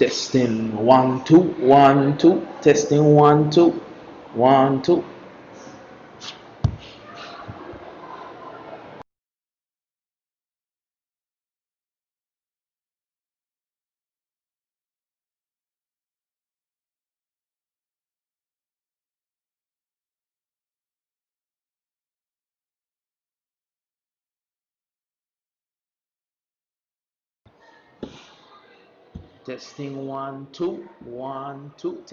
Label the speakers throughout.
Speaker 1: Testing 1 2 1 2. Testing 1 2 1 2. Testing 1 2 1 2.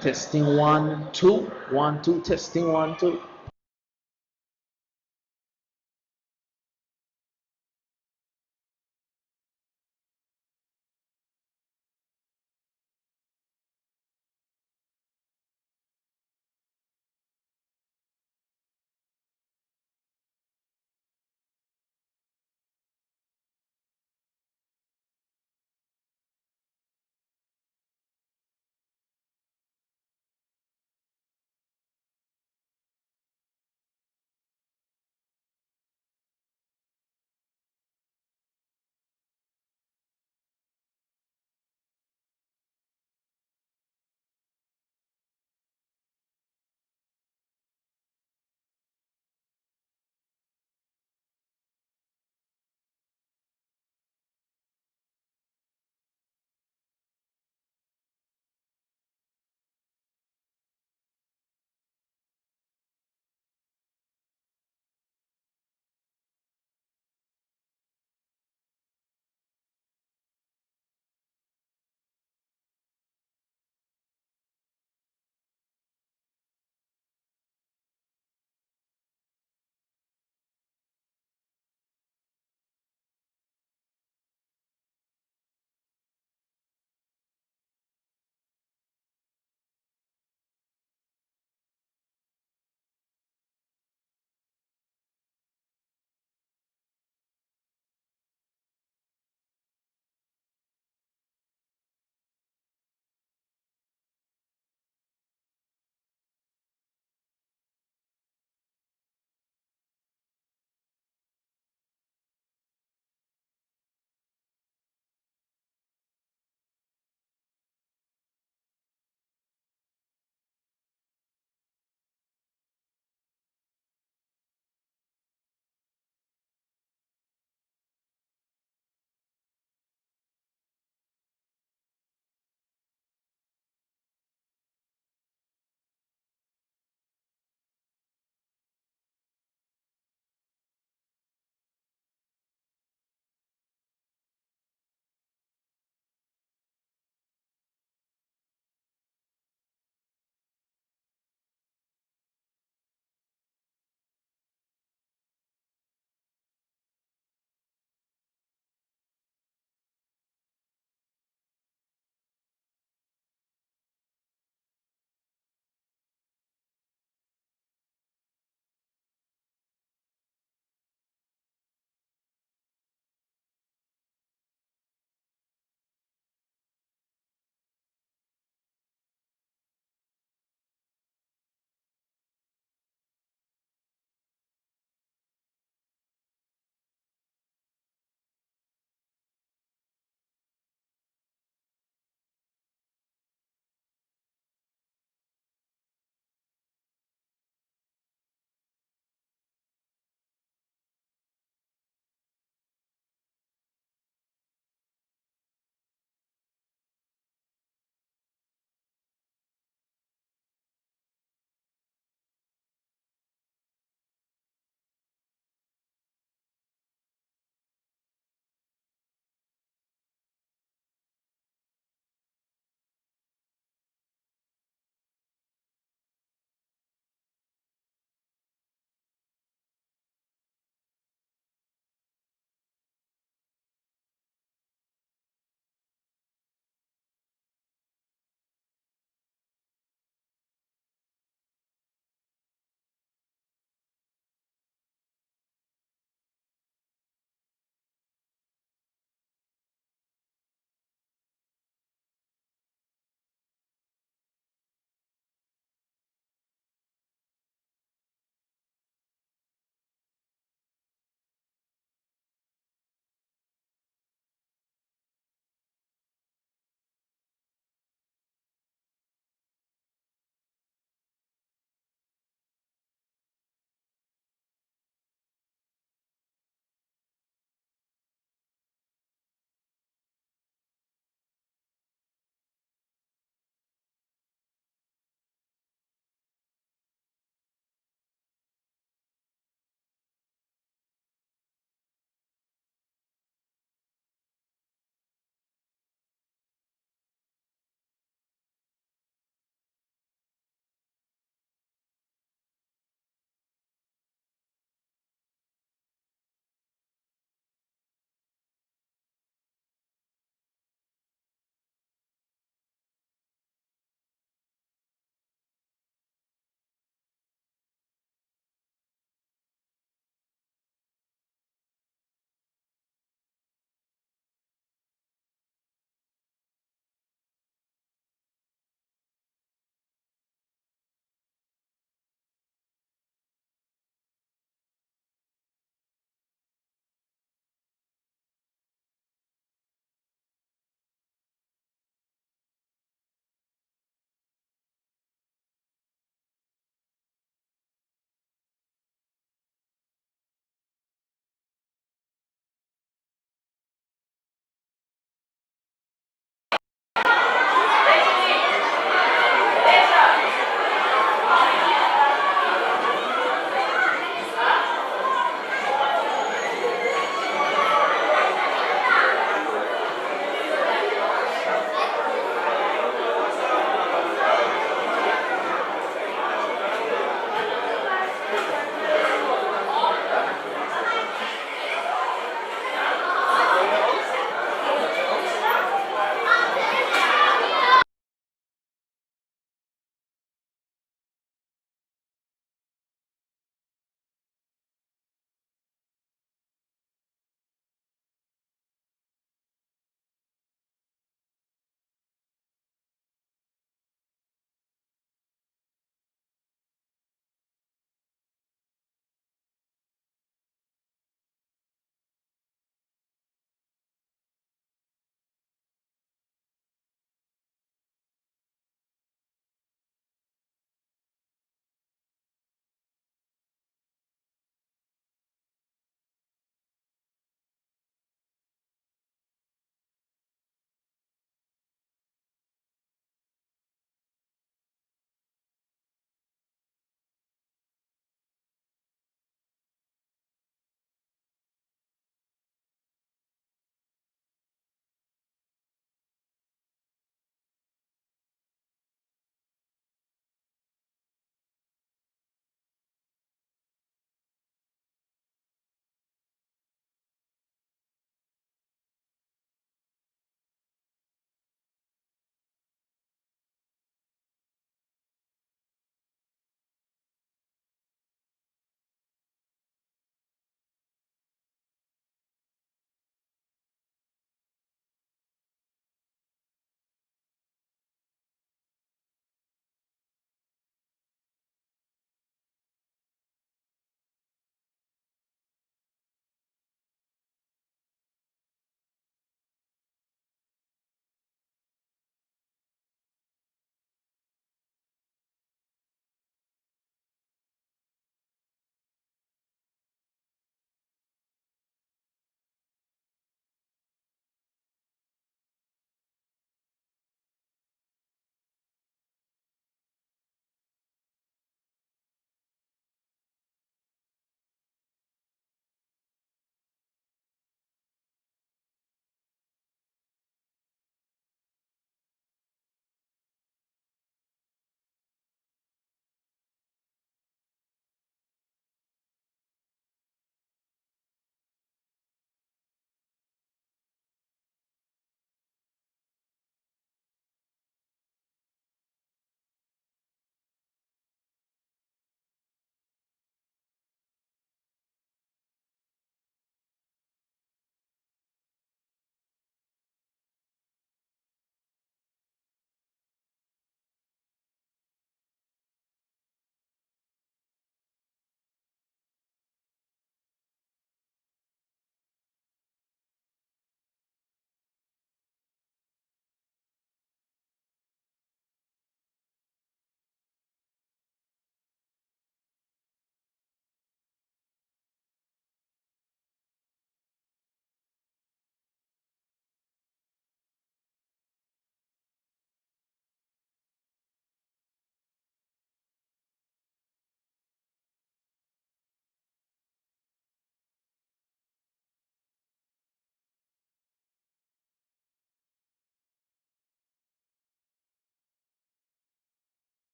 Speaker 1: Testing 1 2 1 2. Testing 1 2.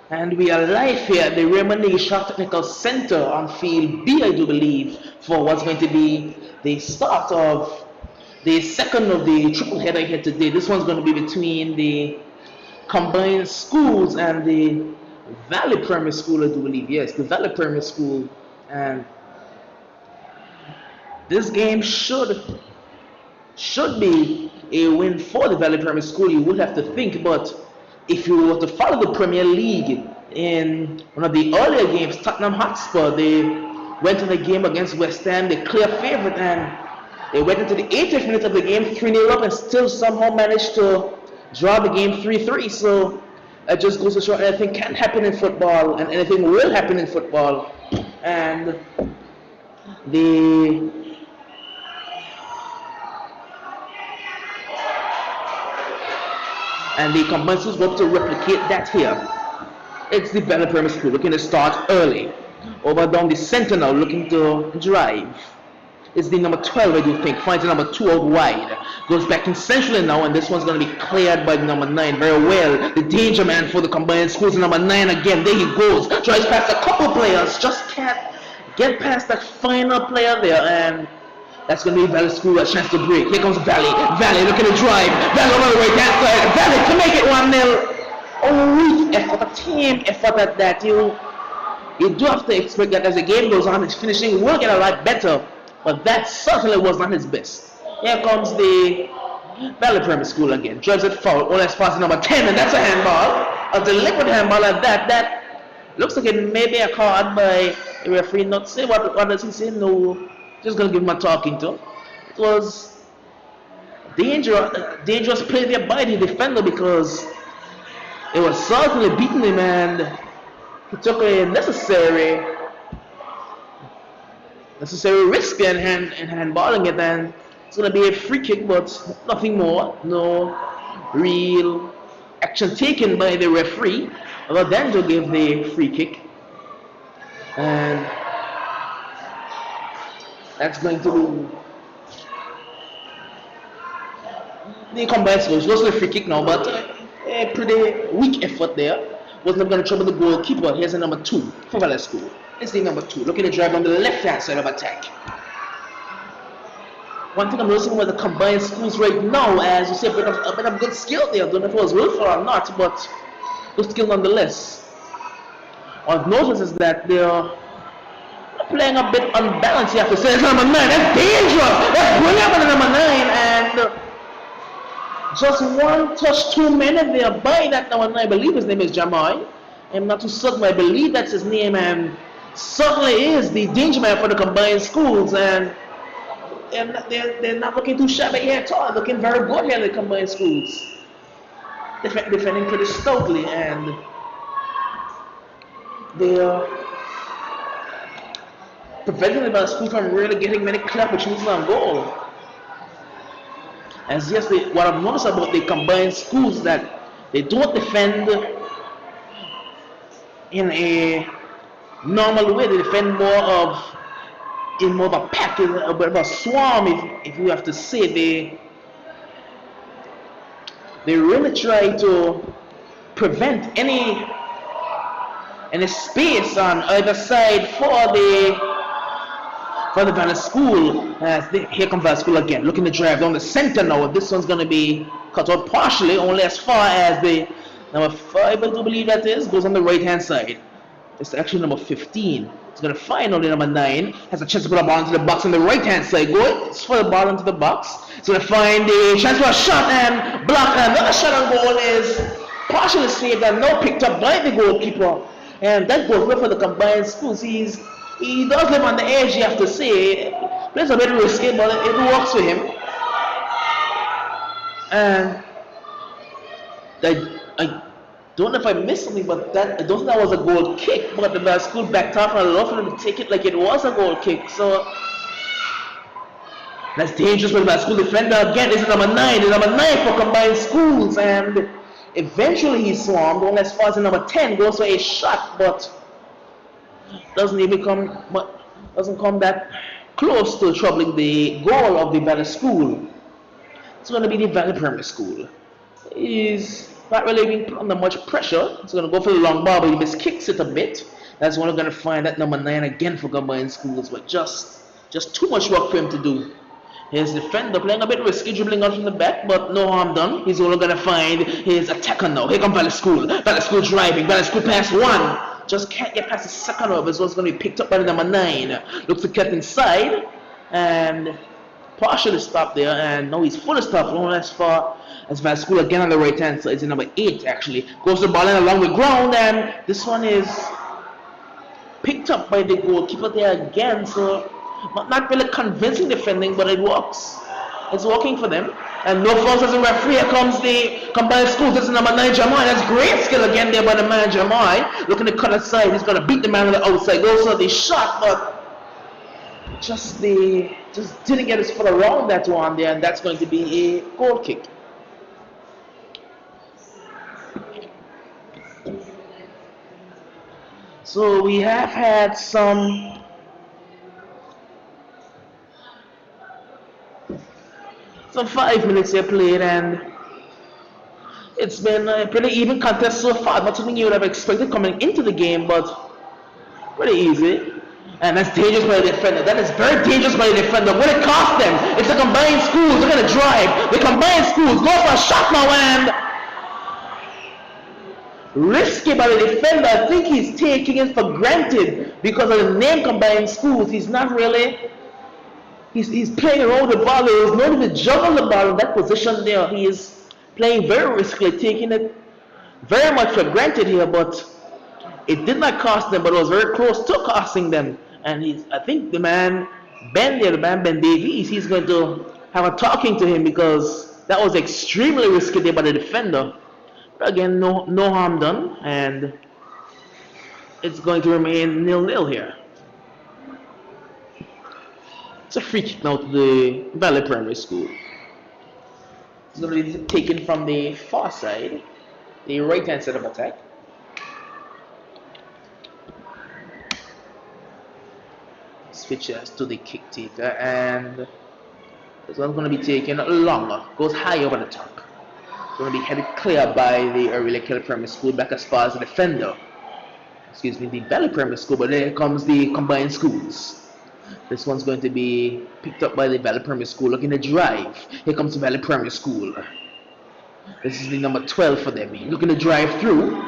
Speaker 1: And we are live here at the Raymond Shot Technical Center on Field B, I do believe, for what's going to be the start of the second of the triple header here today. This one's going to be between the combined schools and the Valley Primary School, I do believe. Yes, the Valley Primary School. And this game should be a win for the Valley Primary School, you would have to think. But if you were to follow the Premier League, in one of the earlier games, Tottenham Hotspur, they went in the game against West Ham, the clear favorite, and they went into the 80th minute of the game 3-0 up and still somehow managed to draw the game 3-3. So it just goes to show anything can happen in football and anything will happen in football. And the combined schools hope to replicate that here. It's the Valley Primary School looking to start early. Over down the center now, looking to drive. It's the number 12, I do think. Finds the number 2 out wide. Goes back in centrally now, and this one's going to be cleared by the number 9 very well. The danger man for the combined schools, number 9 again. There he goes. Tries past a couple players. Just can't get past that final player there, and that's going to be Valley School a chance to break. Here comes Valley. Valley looking to drive. Valley over the right hand side. Valley to make it 1-0. Oh, weak effort, a team effort at that. You do have to expect that as the game goes on, his finishing will get a lot better. But that certainly was not his best. Here comes the Valley Primary School again. Drives it forward. Oh, that's passing number 10, and that's a handball. A deliberate handball at that. That looks like it may be a card by the referee. Not say what does he say? No. Just gonna give him a talking to. It was dangerous play there by the defender because it was certainly beating him, and he took a necessary risk in handballing it, and it's gonna be a free kick, but nothing more. No real action taken by the referee other than to give the free kick, and that's going to be the combined schools. Goes to the free kick now, but a pretty weak effort there. Wasn't going to trouble the goalkeeper. Here's a number 2 for Valley School. It's the number 2. Looking to drive on the left-hand side of attack. One thing I'm noticing with the combined schools right now, as you see, a bit of good skill there. I don't know if it was willful or not, but good skill nonetheless. What I've noticed is that they're playing a bit unbalanced. You have to say it's number 9. That's dangerous. That's brilliant for the number 9, and just one touch too many there by that number 9. I believe his name is Jamai. I'm not too certain, but I believe that's his name, and certainly is the danger man for the combined schools. And they're not looking too shabby here at all. Looking very good here in the combined schools. Defending pretty stoutly, and they're preventing the Valley School from really getting many clear opportunities on goal. As yes, what I've noticed about the combined schools that they don't defend in a normal way. They defend more of a pack, a bit of a swarm, if you have to say. They really try to prevent any space on either side for the Valley School. Here comes Valley School again, looking to drive down the center now. This one's going to be cut out partially, only as far as the number 5, I do believe that is, goes on the right hand side. It's actually number 15. It's going to find only number 9. Has a chance to put a ball into the box on the right hand side. It's for the ball into the box. It's going to find the chance for a shot and block. And another shot on goal is partially saved and now picked up by the goalkeeper. And that goes well for the combined schools. He does live on the edge, you have to say. Plays a bit risky, but it works for him. And I don't know if I missed something, but I don't think that was a goal kick. But the Valley School backed off, and I'd love for them to take it like it was a goal kick. So that's dangerous for the Valley School defender. Again, this is number 9. The number 9 for combined schools, and eventually he swarmed. Only as far as the number 10 goes for a shot, but doesn't come that close to troubling the goal of the Valley School. It's going to be the Valley Primary School. Is Not really being put under much pressure. It's going to go for the long ball, but he miskicks it a bit. That's when we're going to find that number 9 again for combined schools, but just too much work for him to do. His defender playing a bit risky, dribbling out from the back, but no harm done. He's only going to find his attacker now. Here comes Valley School. Valley School driving. Valley School pass 1. Just can't get past the second of it. So it's going to be picked up by the number 9. Looks to cut inside and partially stopped there. And now he's fully stopped. Not as far as Valley School again on the right hand side. It's in number 8 actually. Goes the ball in along the ground, and this one is picked up by the goalkeeper there again. So not really convincing defending, but it works. It's working for them. And no fouls as a referee. Here comes the combined schools. This is number 9, Jamai. That's great skill again there by the man, Jamai. Looking to cut aside. He's going to beat the man on the outside. Goes for the shot, but just didn't get his foot around that one there. And that's going to be a goal kick. So we have had some 5 minutes here played, and it's been a pretty even contest so far. Not something you would have expected coming into the game, but pretty easy. And that's dangerous by the defender. That is very dangerous by the defender. What it cost them? It's the combined schools. They're going to drive. The combined schools go for a shot now, and risky by the defender. I think he's taking it for granted because of the name combined schools. He's not really. He's playing around the ball. There's no need to juggle the ball in that position there. He is playing very risky, taking it very much for granted here, but it did not cost them, but it was very close to costing them. And I think the man Ben Davies, he's going to have a talking to him because that was extremely risky there by the defender. But again, no harm done, and it's going to remain 0-0 here. It's a free kick now to the Valley Primary School. It's going to be taken from the far side, the right hand side of attack. Switches to the kick taker, and this one's going to be taken longer, goes high over the top. It's going to be headed clear by the Aurelia Kelly Primary School back as far as the defender. Excuse me, the Valley Primary School, but there comes the combined schools. This one's going to be picked up by the Valley Primary School, looking to drive. Here comes the Valley Primary School. This is the number 12 for them, looking to drive through.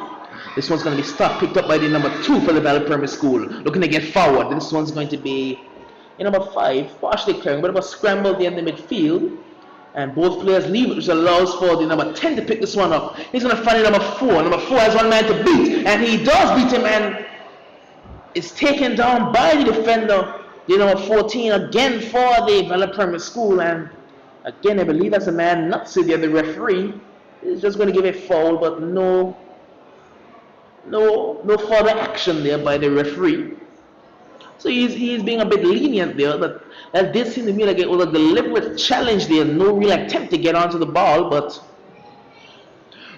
Speaker 1: This one's going to be stopped, picked up by the number 2 for the Valley Primary School, looking to get forward. This one's going to be number 5, partially clearing, but about scramble there in the midfield. And both players leave, which allows for the number 10 to pick this one up. He's going to find the number 4. Number 4 has one man to beat, and he does beat him, and it's taken down by the defender. The number 14 again for the Valley Primary School, and again I believe that's a man not to the referee. He's just going to give a foul, but no further action there by the referee. So he's being a bit lenient there, but that did seem to me like it was a deliberate challenge there. No real attempt to get onto the ball, but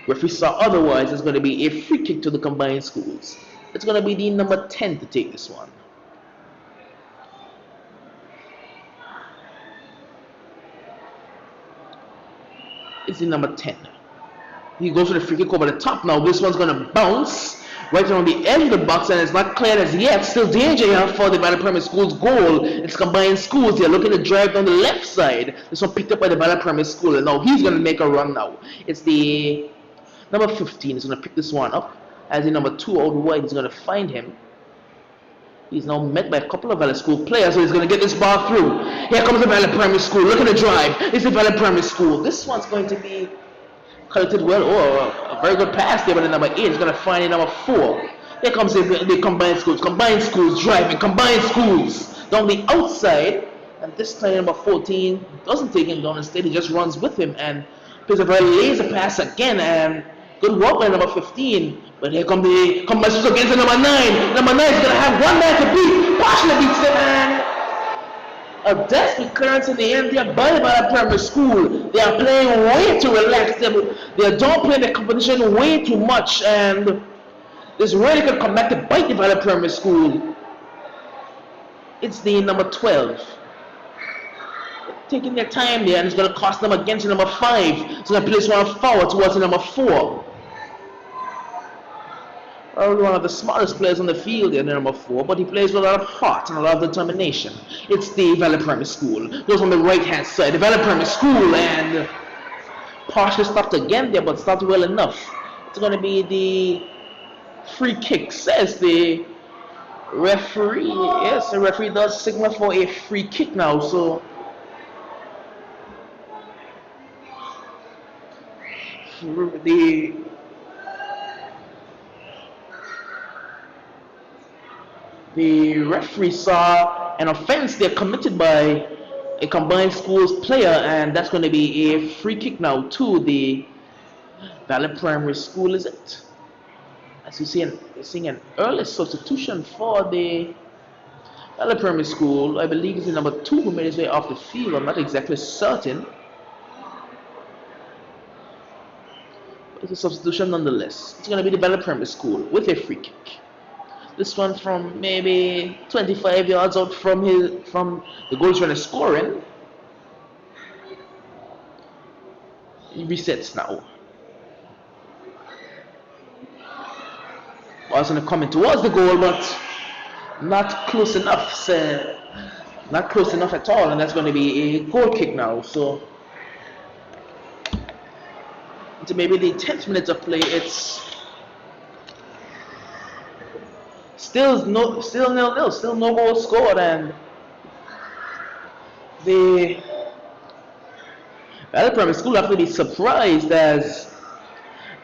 Speaker 1: referee saw otherwise. It's going to be a free kick to the combined schools. It's going to be the number 10 to take this one. It's the number 10. He goes for the free kick over the top now. This one's going to bounce right around the edge of the box, and it's not cleared as yet. Still danger here for the Valley Primary School's goal. It's combined schools here looking to drive down the left side. This one picked up by the Valley Primary School, and now he's going to make a run now. It's the number 15. He's going to pick this one up. As the number 2 out wide, he's going to find him. He's now met by a couple of Valley School players, so he's going to get this ball through. Here comes the Valley Primary School, looking to drive. It's the Valley Primary School. This one's going to be collected well. Oh, a very good pass there by the number 8. He's going to find the number 4. Here comes the combined schools. Combined schools driving. Combined schools down the outside. And this time number 14 doesn't take him down instead. He just runs with him and plays a very lazy pass again. And good work by number 15. But here come the combined schools against the number 9. Number 9 is going to have one man to beat. Partially beats him, and a desperate clearance in the end there by the Valley Primary School. They are playing way too relaxed. They don't play the competition way too much, and this really could come back to bite the Valley Primary School. It's the number 12. Taking their time there, and it's going to cost them against the number 5. It's going to place one forward towards the number 4. probably one of the smartest players on the field there, the number 4, but he plays with a lot of heart and a lot of determination. It's the Valley Primary School. Goes on the right hand side, the Valley Primary School, and partially stopped again there, but stopped well enough. It's going to be the free kick, says the referee. Yes, the referee does signal for a free kick now, so the referee saw an offense there committed by a combined schools player, and that's going to be a free kick now to the Valley Primary School, is it? As you see, you're seeing an early substitution for the Valley Primary School. I believe it's the number 2 who made his way off the field. I'm not exactly certain. But it's a substitution nonetheless. It's going to be the Valley Primary School with a free kick. This one from maybe 25 yards out from the goal trying to score in. He resets now. Was going to come in towards the goal, but not close enough. So not close enough at all, and that's going to be a goal kick now. So into maybe the 10th minute of play, it's still nil-nil, still no goal scored, and the Valley Primary School have to be surprised, as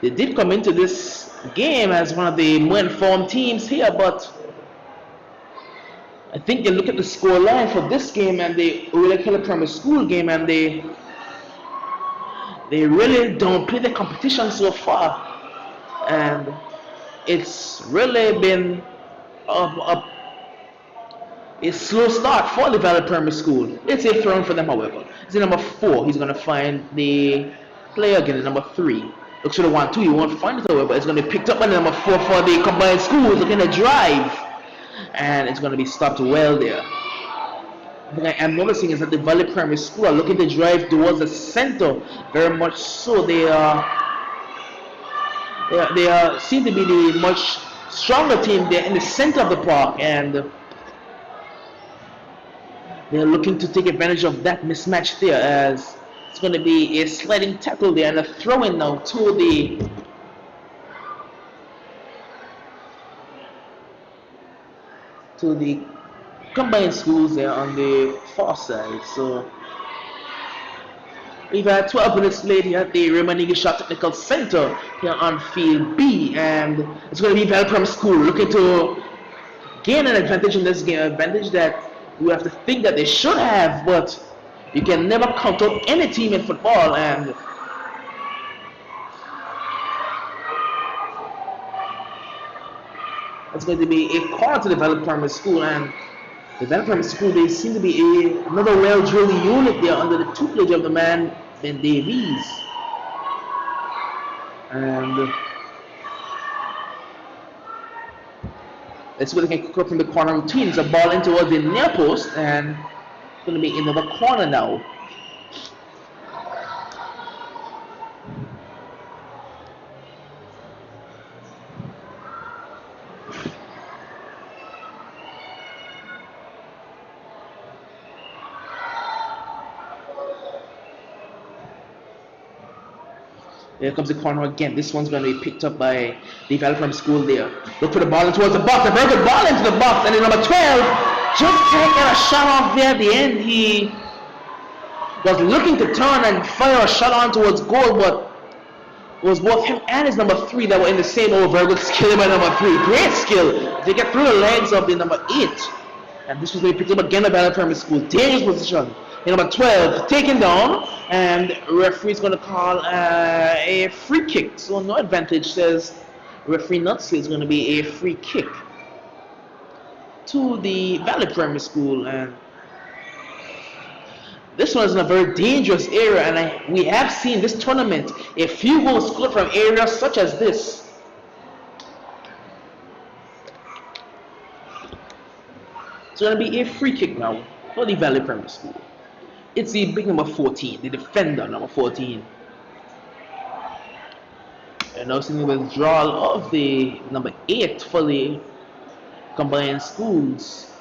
Speaker 1: they did come into this game as one of the more informed teams here, but I think they look at the score line for this game and the Valley Primary School game, and they really don't play the competition so far, and it's really been a slow start for the Valley Primary School. It's a throw for them, however. It's the number 4. He's going to find the player again, the number 3. Looks for the 1-2. He won't find it, however. It's going to be picked up by the number 4 for the combined schools. Looking to drive, and it's going to be stopped well there. What I am noticing is that the Valley Primary School are looking to drive towards the center very much so. They seem to be the much stronger team there in the center of the park, and they're looking to take advantage of that mismatch there, as it's going to be a sliding tackle there and a throw-in now to the combined schools there on the far side. So we've had 12 minutes played here at the Raymond Eagle Shot Technical Center here on field B, and it's going to be Valley Primary School looking to gain an advantage in this game, an advantage that we have to think that they should have, but you can never count out any team in football. And it's going to be a corner to the Valley Primary School, and the Valley Primary School, they seem to be another well-drilled unit there under the tutelage of the man Ben Davies. And let's see what they can cook up from the corner routine. It's a ball in towards the near post, and it's going to be another corner now. Here comes the corner again. This one's going to be picked up by the Valley Primary School there. Look for the ball in towards the box. A very good ball into the box. And then number 12 just taking a shot off there at the end. He was looking to turn and fire a shot on towards goal, but it was both him and his number 3 that were in the same over. Very good skill by number 3. Great skill. They get through the legs of the number 8. And this was going to be picked up again by Valley Primary School. Dangerous position. Number 12 taken down, and referee's going to call a free kick. So no advantage, says referee Nutsy. It's going to be a free kick to the Valley Primary School, and this one is in a very dangerous area, and we have seen this tournament a few goals scored from areas such as this. It's going to be a free kick now for the Valley Primary School. It's the big number 14, the defender number 14. And now seeing the withdrawal of the number 8 for the combined schools.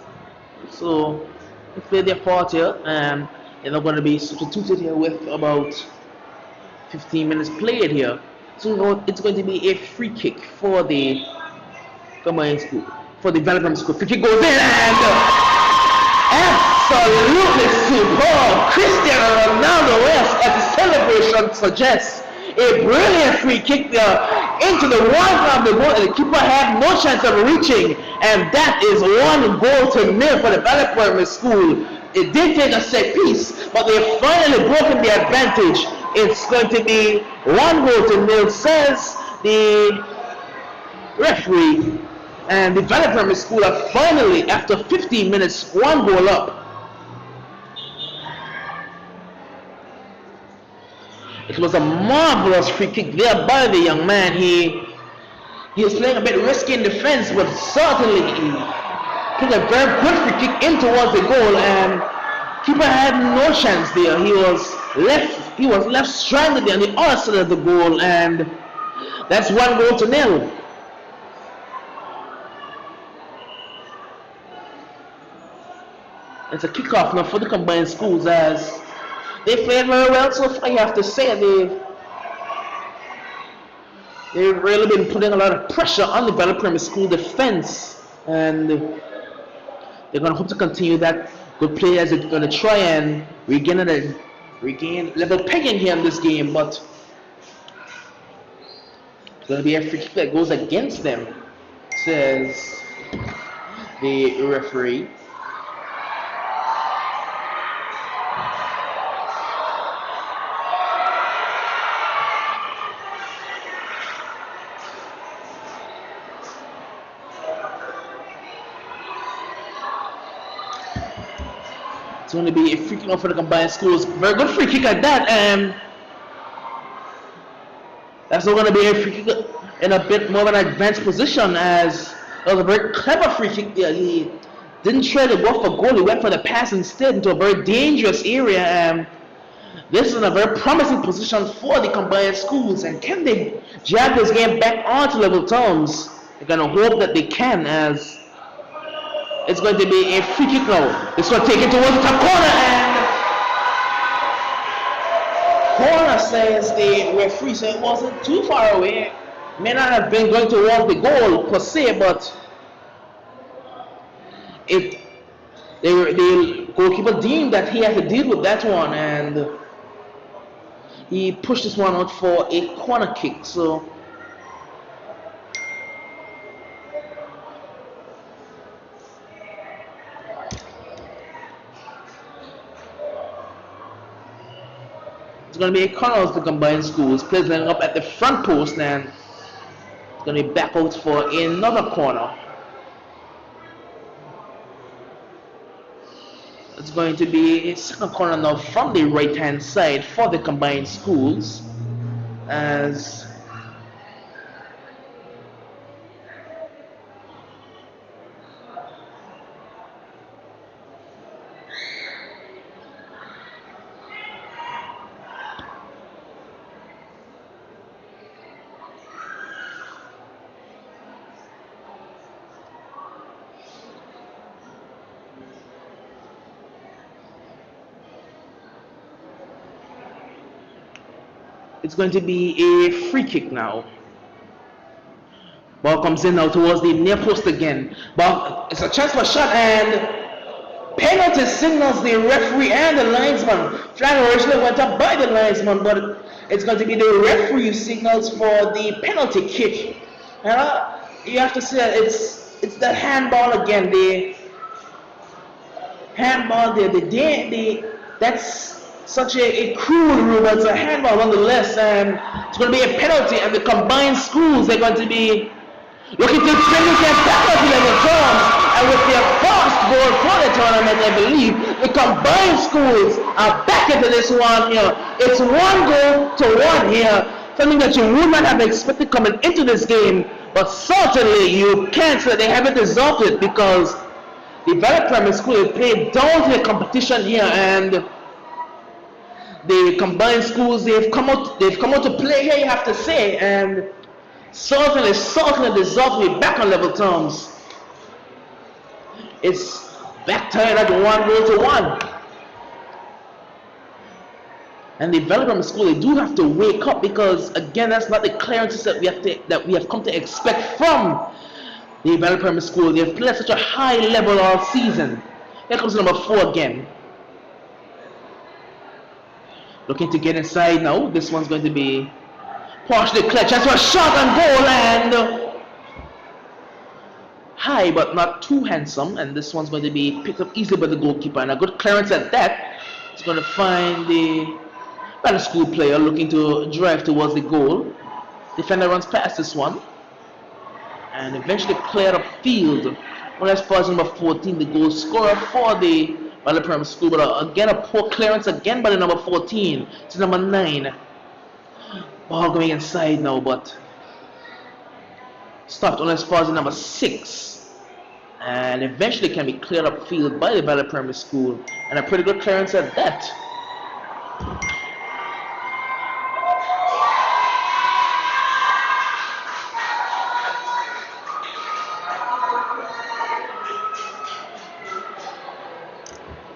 Speaker 1: So they played their part here, and they're not going to be substituted here with about 15 minutes played here. So it's going to be a free kick for the combined school, for the development school. Free kick goes in, and absolutely superb. Cristiano Ronaldo West, as the celebration suggests. A brilliant free kick there into the one of the goal, and the keeper had no chance of reaching, and that is 1-0 for the development school. It did take a set piece, but they finally broken the advantage. It's going to be 1-0, says the referee, and the development school are finally, after 15 minutes, 1 goal up. It was a marvelous free kick there by the young man. He was playing a bit risky in defense, but certainly he took a very good free kick in towards the goal, and keeper had no chance there. He was left stranded on the other side of the goal, and that's 1-0. It's a kickoff now for the combined schools, as they played very well so far. You have to say they've really been putting a lot of pressure on the development school defense, and they're going to hope to continue that good play as they're going to try and regain level pegging here in this game. But it's going to be a free kick that goes against them, says the referee. It's going to be a free kick for the combined schools. Very good free kick at that, and that's not going to be a free kick in a bit more of an advanced position, as it was a very clever free kick there. He didn't try to go for goal, he went for the pass instead into a very dangerous area, and this is a very promising position for the combined schools. And can they drag this game back onto level terms? They're going to hope that they can, as it's going to be a free kick now. This one taken towards the top corner, and corner, says the referee, so it wasn't too far away. May not have been going towards the goal per se, but the goalkeeper deemed that he had to deal with that one, and he pushed this one out for a corner kick. So it's going to be a corner of the combined schools. Players lining up at the front post, and it's going to be back out for another corner. It's going to be a second corner now from the right hand side for the combined schools, as it's going to be a free kick now. Ball comes in now towards the near post again. But it's a chance for a shot, and penalty signals the referee and the linesman. Flag originally went up by the linesman, but it's going to be the referee who signals for the penalty kick. And you have to say it's that handball again. The handball there, that's such a cruel rule, but it's a handball nonetheless, and it's going to be a penalty. And the combined schools, they're going to be looking to bring this game back up to level terms, and with their first goal for the tournament, I believe the combined schools are back into this one here. It's 1-1 here, something that you would not have expected coming into this game, but certainly you can't say that they haven't deserved it, because the Valley Primary School has played down to the competition here, and the combined schools, they've come out to play here, you have to say, and Certainly deserve to be back on level terms. It's back tied at 1-1. And the developer school, they do have to wake up, because again, that's not the clearances that we have come to expect from the developer school. They've played at such a high level all season. Here comes number 4 again. Looking to get inside now. This one's going to be partially clutch. That's a shot and goal, and high but not too handsome. And this one's going to be picked up easily by the goalkeeper, and a good clearance at that. It's going to find the Battle School player looking to drive towards the goal. Defender runs past this one and eventually cleared up field. Well, as far as number 14, the goal scorer for the Battle Primary School, but again a poor clearance again by the number 14 to number 9. Ball going inside now, but stopped on as far as the number 6, and eventually can be cleared up field by the Battle Primary School, and a pretty good clearance at that.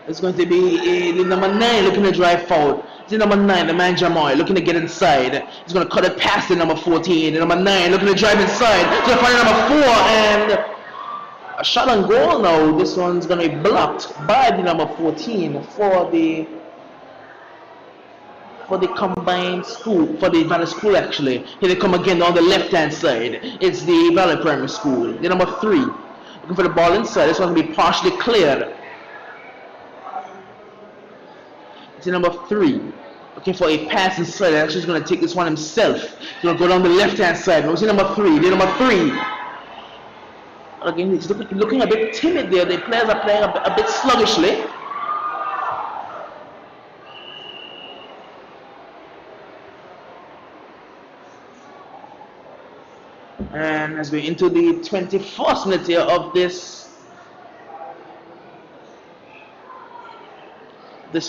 Speaker 1: It's going to be the number 9 looking to drive forward. The number 9, the man Jamoy, looking to get inside. He's going to cut it past the number 14. The number 9 looking to drive inside. He's going to find the number 4, and a shot on goal now. This one's going to be blocked by the number 14 for the combined school, for the Valley School actually. Here they come again on the left-hand side. It's the Valley Primary School. The number 3 looking for the ball inside. This one's going to be partially cleared. It's number 3 looking for a pass inside. Actually, he's going to take this one himself. He's going to go down the left-hand side. What's number 3? The number 3. Again, he's looking a bit timid there. The players are playing a bit sluggishly. And as we're into the 21st minute here of this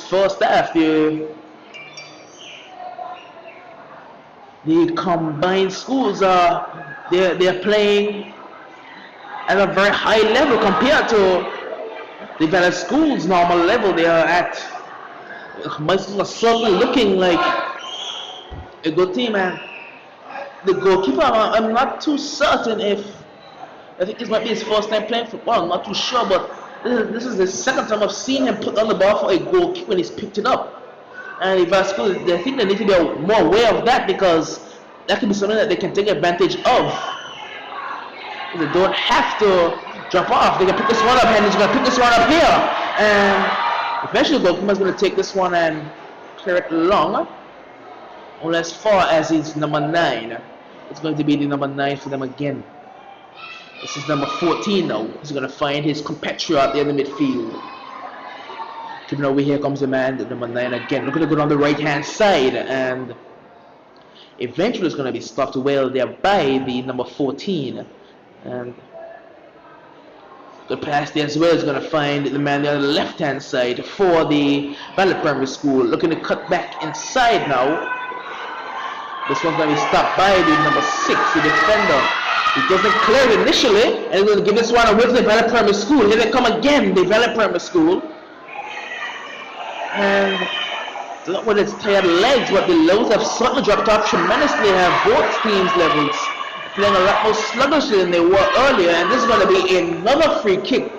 Speaker 1: first half, the combined schools they're playing at a very high level compared to the Valley School's normal level. They are at, my schools are certainly looking like a good team, and the goalkeeper, I'm not too certain if, I think this might be his first time playing football, I'm not too sure, but this is the second time I've seen him put on the ball for a goal kick when he's picked it up. And if school, I think they need to be more aware of that, because that can be something that they can take advantage of. They don't have to drop off. They can pick this one up, and he's going to pick this one up here. And eventually the goalkeeper is going to take this one and clear it long. Only as far as his number 9. It's going to be the number 9 for them again. This is number 14 now. He's going to find his compatriot there in the midfield. Keeping over here comes the man, the number 9 again. Looking to go down the right-hand side, and eventually it's going to be stopped well there by the number 14. And good pass there as well. Is going to find the man there on the left-hand side for the Valley Primary School. Looking to cut back inside now. This one's going to be stopped by the number 6, the defender. He doesn't clear it initially, and he's going to give this one away to the Valley Primary School. Here they come again, the Valley Primary School. And I don't know whether it's tired legs, but the lows have certainly dropped off tremendously. Have both teams' levels playing a lot more sluggishly than they were earlier. And this is going to be another free kick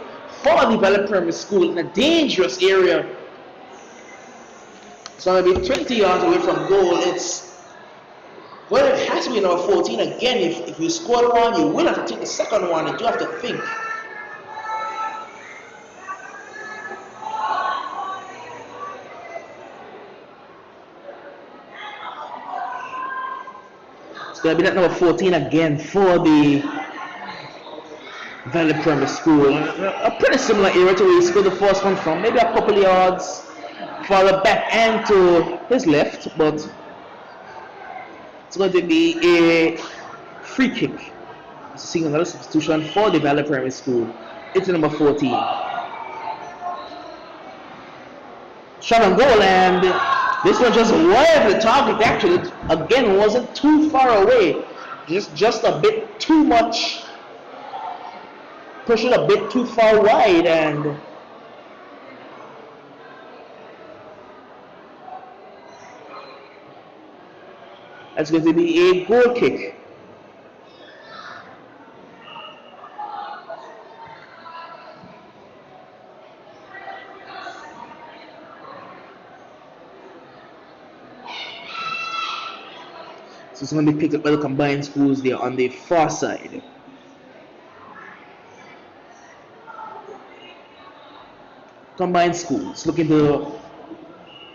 Speaker 1: for the Valley Primary School in a dangerous area. It's going to be 20 yards away from goal. Well, it has to be number 14 again. If you score one, you will have to take the second one, and you have to think. It's going to be that number 14 again for the Valley Primary School. A pretty similar area to where he scored the first one from. Maybe a couple of yards farther back and to his left, but it's going to be a free kick. Seeing another substitution for the Valley Primary School. It's number 14. Shot on goal, and this one just wide of the target. Actually, again, wasn't too far away. just a bit too much, push it a bit too far wide, and that's going to be a goal kick. So it's going to be picked up by the combined schools there on the far side. Combined schools looking to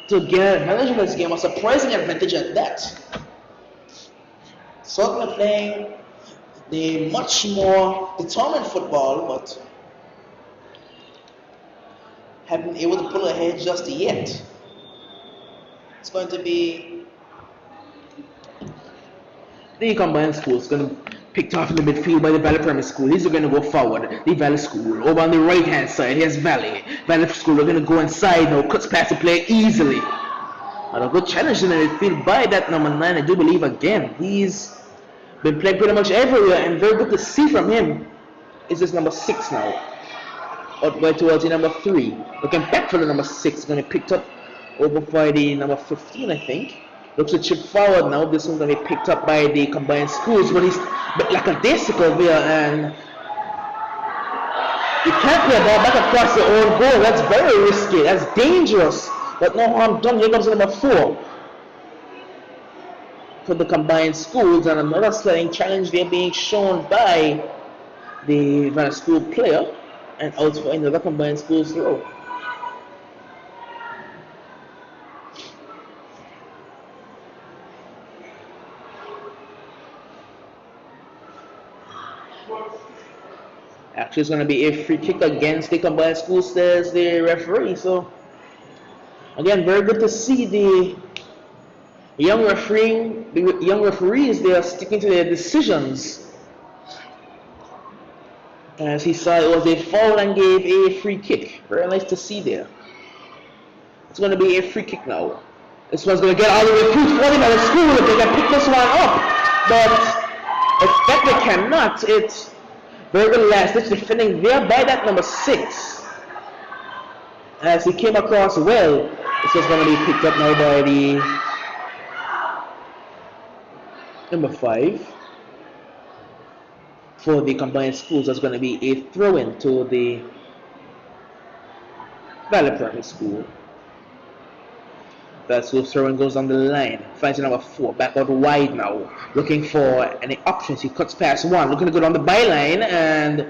Speaker 1: get advantage of this game, a surprising advantage at that. Certainly playing the much more determined football, but haven't been able to pull ahead just yet. It's going to be the combined school is going to be picked off in the midfield by the Valley Primary School. These are going to go forward. The Valley School. Over on the right hand side, here's Valley. Valley School are going to go inside now. Cuts past the player easily. And a good challenge in the midfield by that number 9. I do believe again. He's been playing pretty much everywhere, and very good to see from him. Is this number 6 now? Out by towards the number 3. Looking back for the number 6. Going to be picked up over by the number 15, I think. Looks to chip forward now. This one's going to be picked up by the combined schools, but he's a bit lackadaisical there, and you can't play a ball back across the own goal. That's very risky. That's dangerous. But no harm done. Here comes number 4 for the combined schools, and another sliding challenge there being shown by the Valley School player, and out for another combined schools throw. Actually, it's going to be a free kick against the combined schools, says the referee. So, again, very good to see the young referees. They are sticking to their decisions. As he saw it was a foul and gave a free kick. Very nice to see there. It's going to be a free kick now. This one's going to get all the way through 40 by the school if they can pick this one up. But if they cannot, it's very good last-ditch defending there by that number 6. As he came across well, this is going to be picked up now by the number 5 for the combined schools. That's going to be a throw-in to the Valley Primary School. That's who throwing goes on the line. Finds number 4. Back out wide now. Looking for any options. He cuts past 1. Looking to go down the byline. And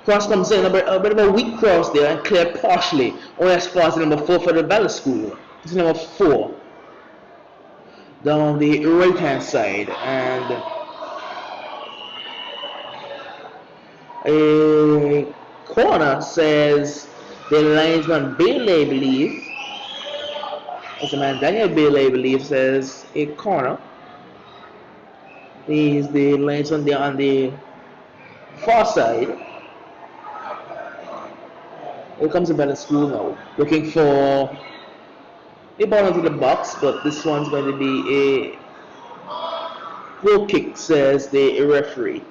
Speaker 1: cross comes in. A bit of a weak cross there. And cleared partially. Only as far as the number 4 for the Valley School. This is number 4. Down the right hand side. And a corner, says the linesman Bailey, I believe. It's a man, Daniel Bailey, I believe, says a corner. He's the linesman there on the far side. Here comes the Valley School now, looking for a ball into the box, but this one's going to be a goal kick, says the referee.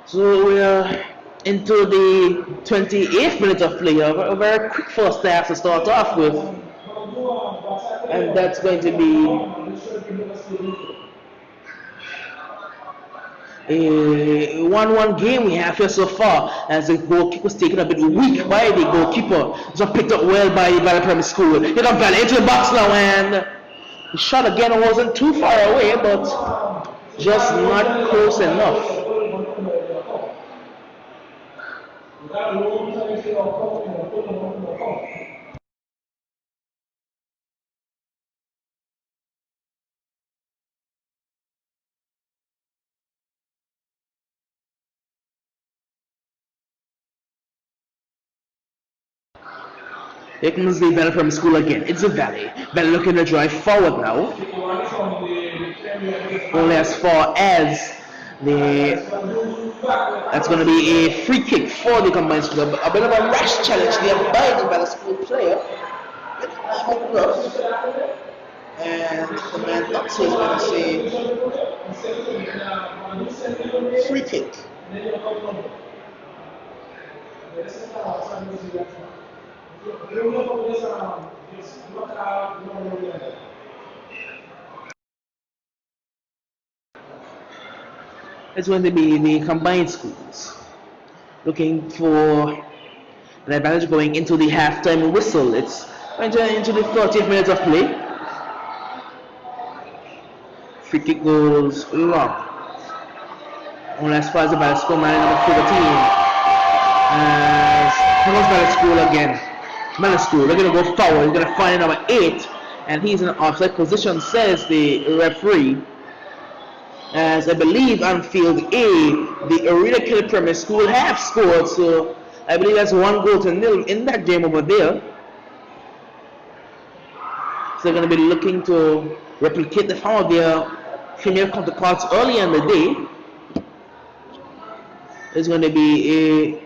Speaker 1: So we are into the 28th minute of play. A very quick first half to start off with, and that's going to be a 1-1 game we have here so far, as the goal kick was taken a bit weak by the goalkeeper. It's not picked up well by the Valley Primary School. Here comes Valley into the box now, and the shot again wasn't too far away, but just not close enough. Here comes the Valley from school again. It's a Valley. Valley looking to drive forward now. Only as far as that's going to be a free kick for the combined school. A bit of a rash challenge there by the Valley School player. A bit rough. And the man not so is going to say Free kick. It's going to be the combined schools looking for an advantage going into the halftime whistle. It's into the 30th minute of play. Free kick goes long. Only as far as the ball score man number 14. As here goes School again. School, they're gonna go forward. He's gonna find number 8, and he's in an offside position, says the referee. As I believe on field A, the Arena Kill Primary School have scored, so I believe that's 1-0 in that game over there. So they're going to be looking to replicate the form of their female counterparts early in the day. There's going to be a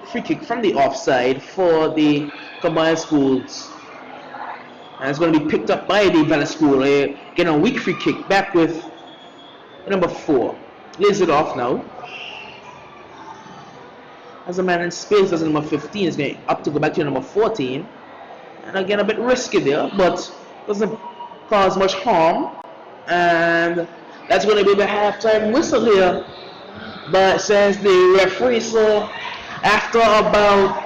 Speaker 1: free kick from the offside for the combined schools. And it's going to be picked up by the Valley School. Getting a weak free kick back with number 4. Lays it off now. As a man in space, as number 15 is going up to go back to number 14. And again, a bit risky there, but doesn't cause much harm. And that's going to be the halftime whistle here. But says the referee, so after about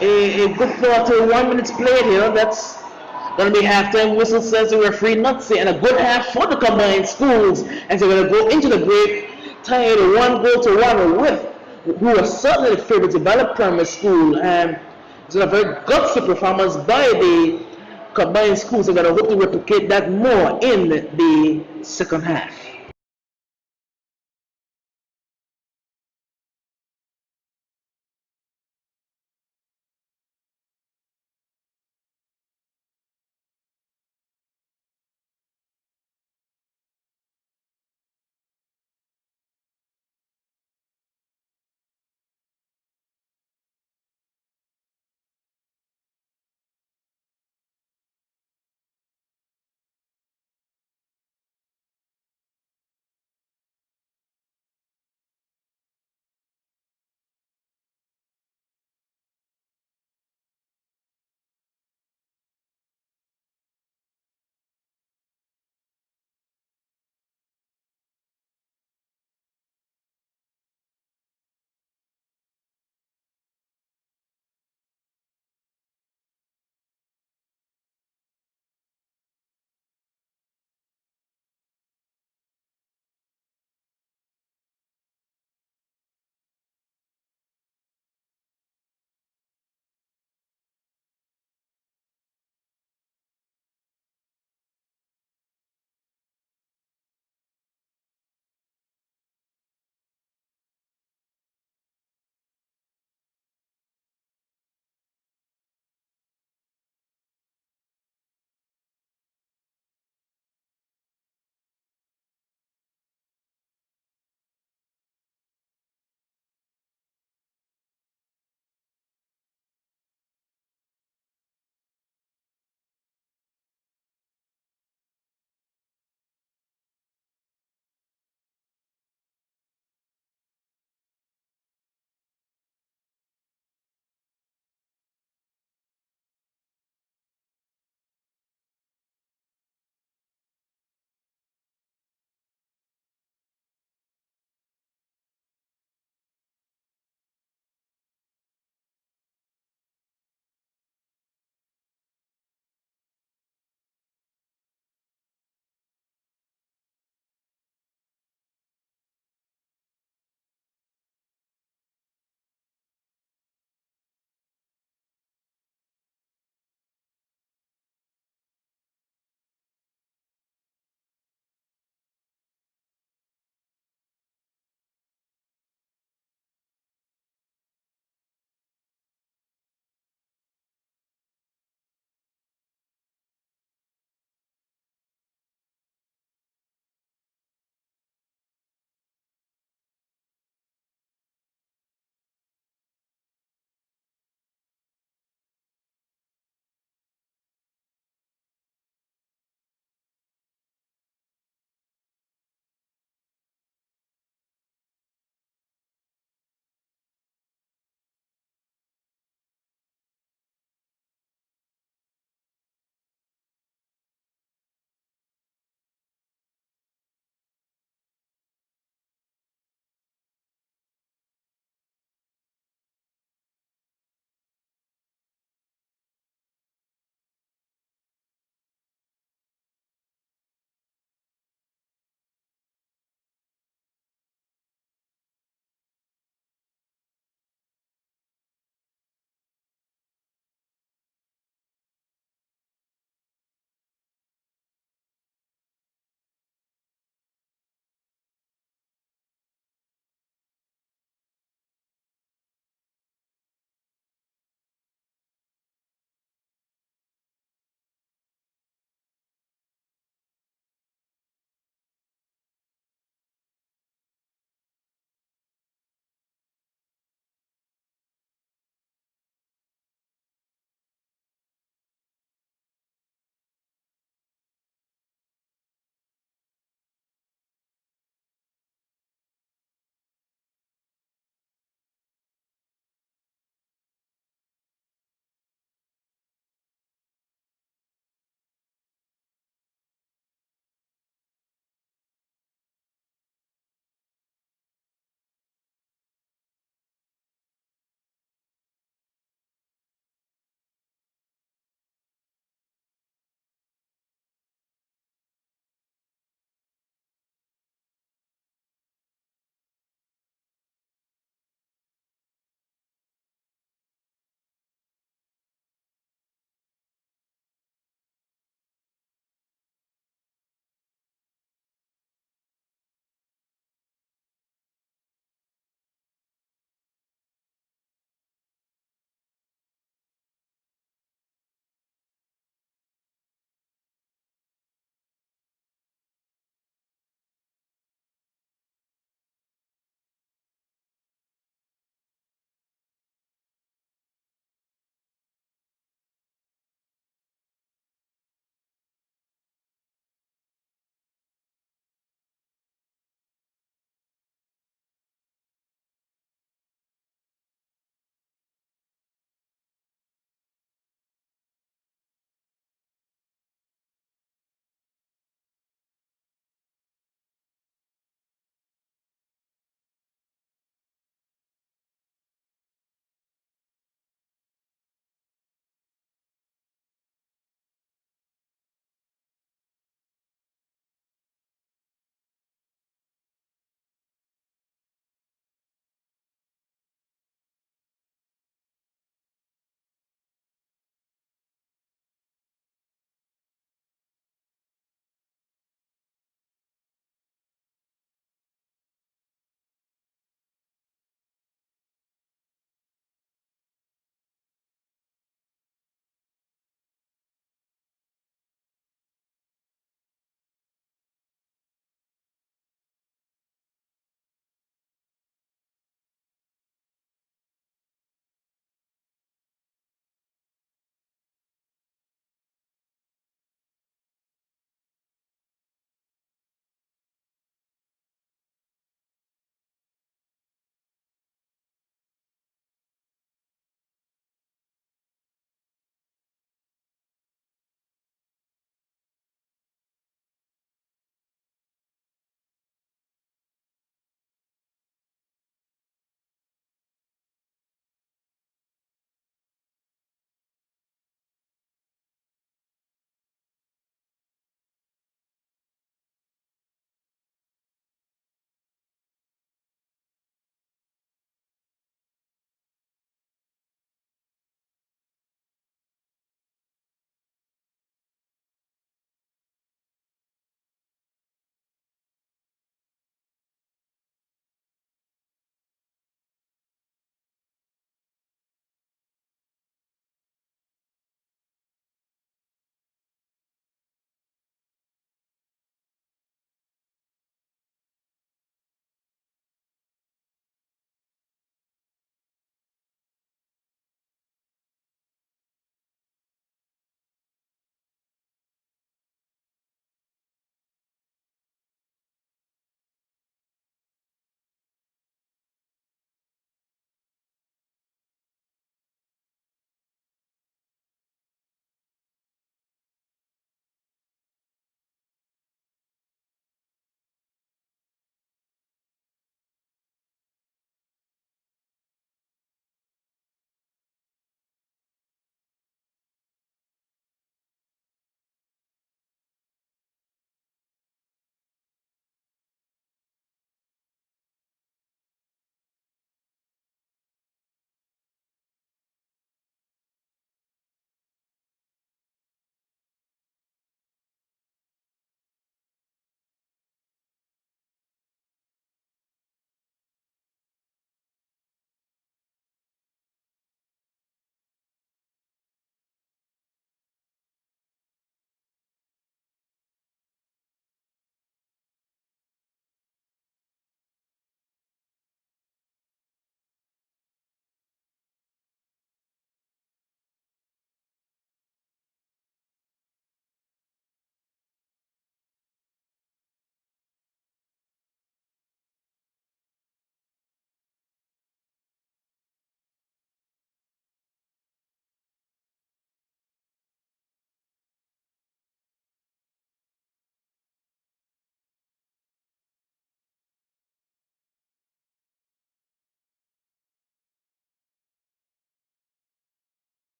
Speaker 1: a good 41 minutes played here, that's going to be halftime whistle, says the referee, not saying a good half for the combined schools. And so they're going to go into the break tied 1-1 with who was certainly the favorite to develop primary school. And it's a very gutsy performance by the combined schools. They're going to hope to replicate that more in the second half.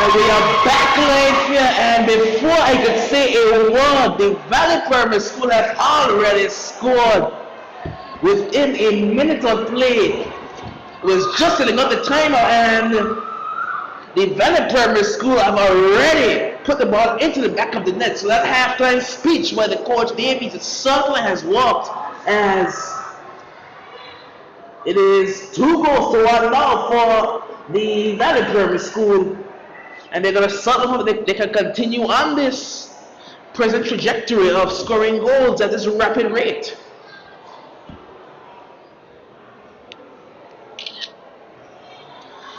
Speaker 1: And we are back live here, and before I could say a word, the Valley Primary School have already scored within a minute of play. It was just setting up the timer, and the Valley Primary School have already put the ball into the back of the net. So that halftime speech by the coach Davies certainly has worked, as it is 2-1 now for the Valley Primary School. And they're going to certainly hope that they can continue on this present trajectory of scoring goals at this rapid rate.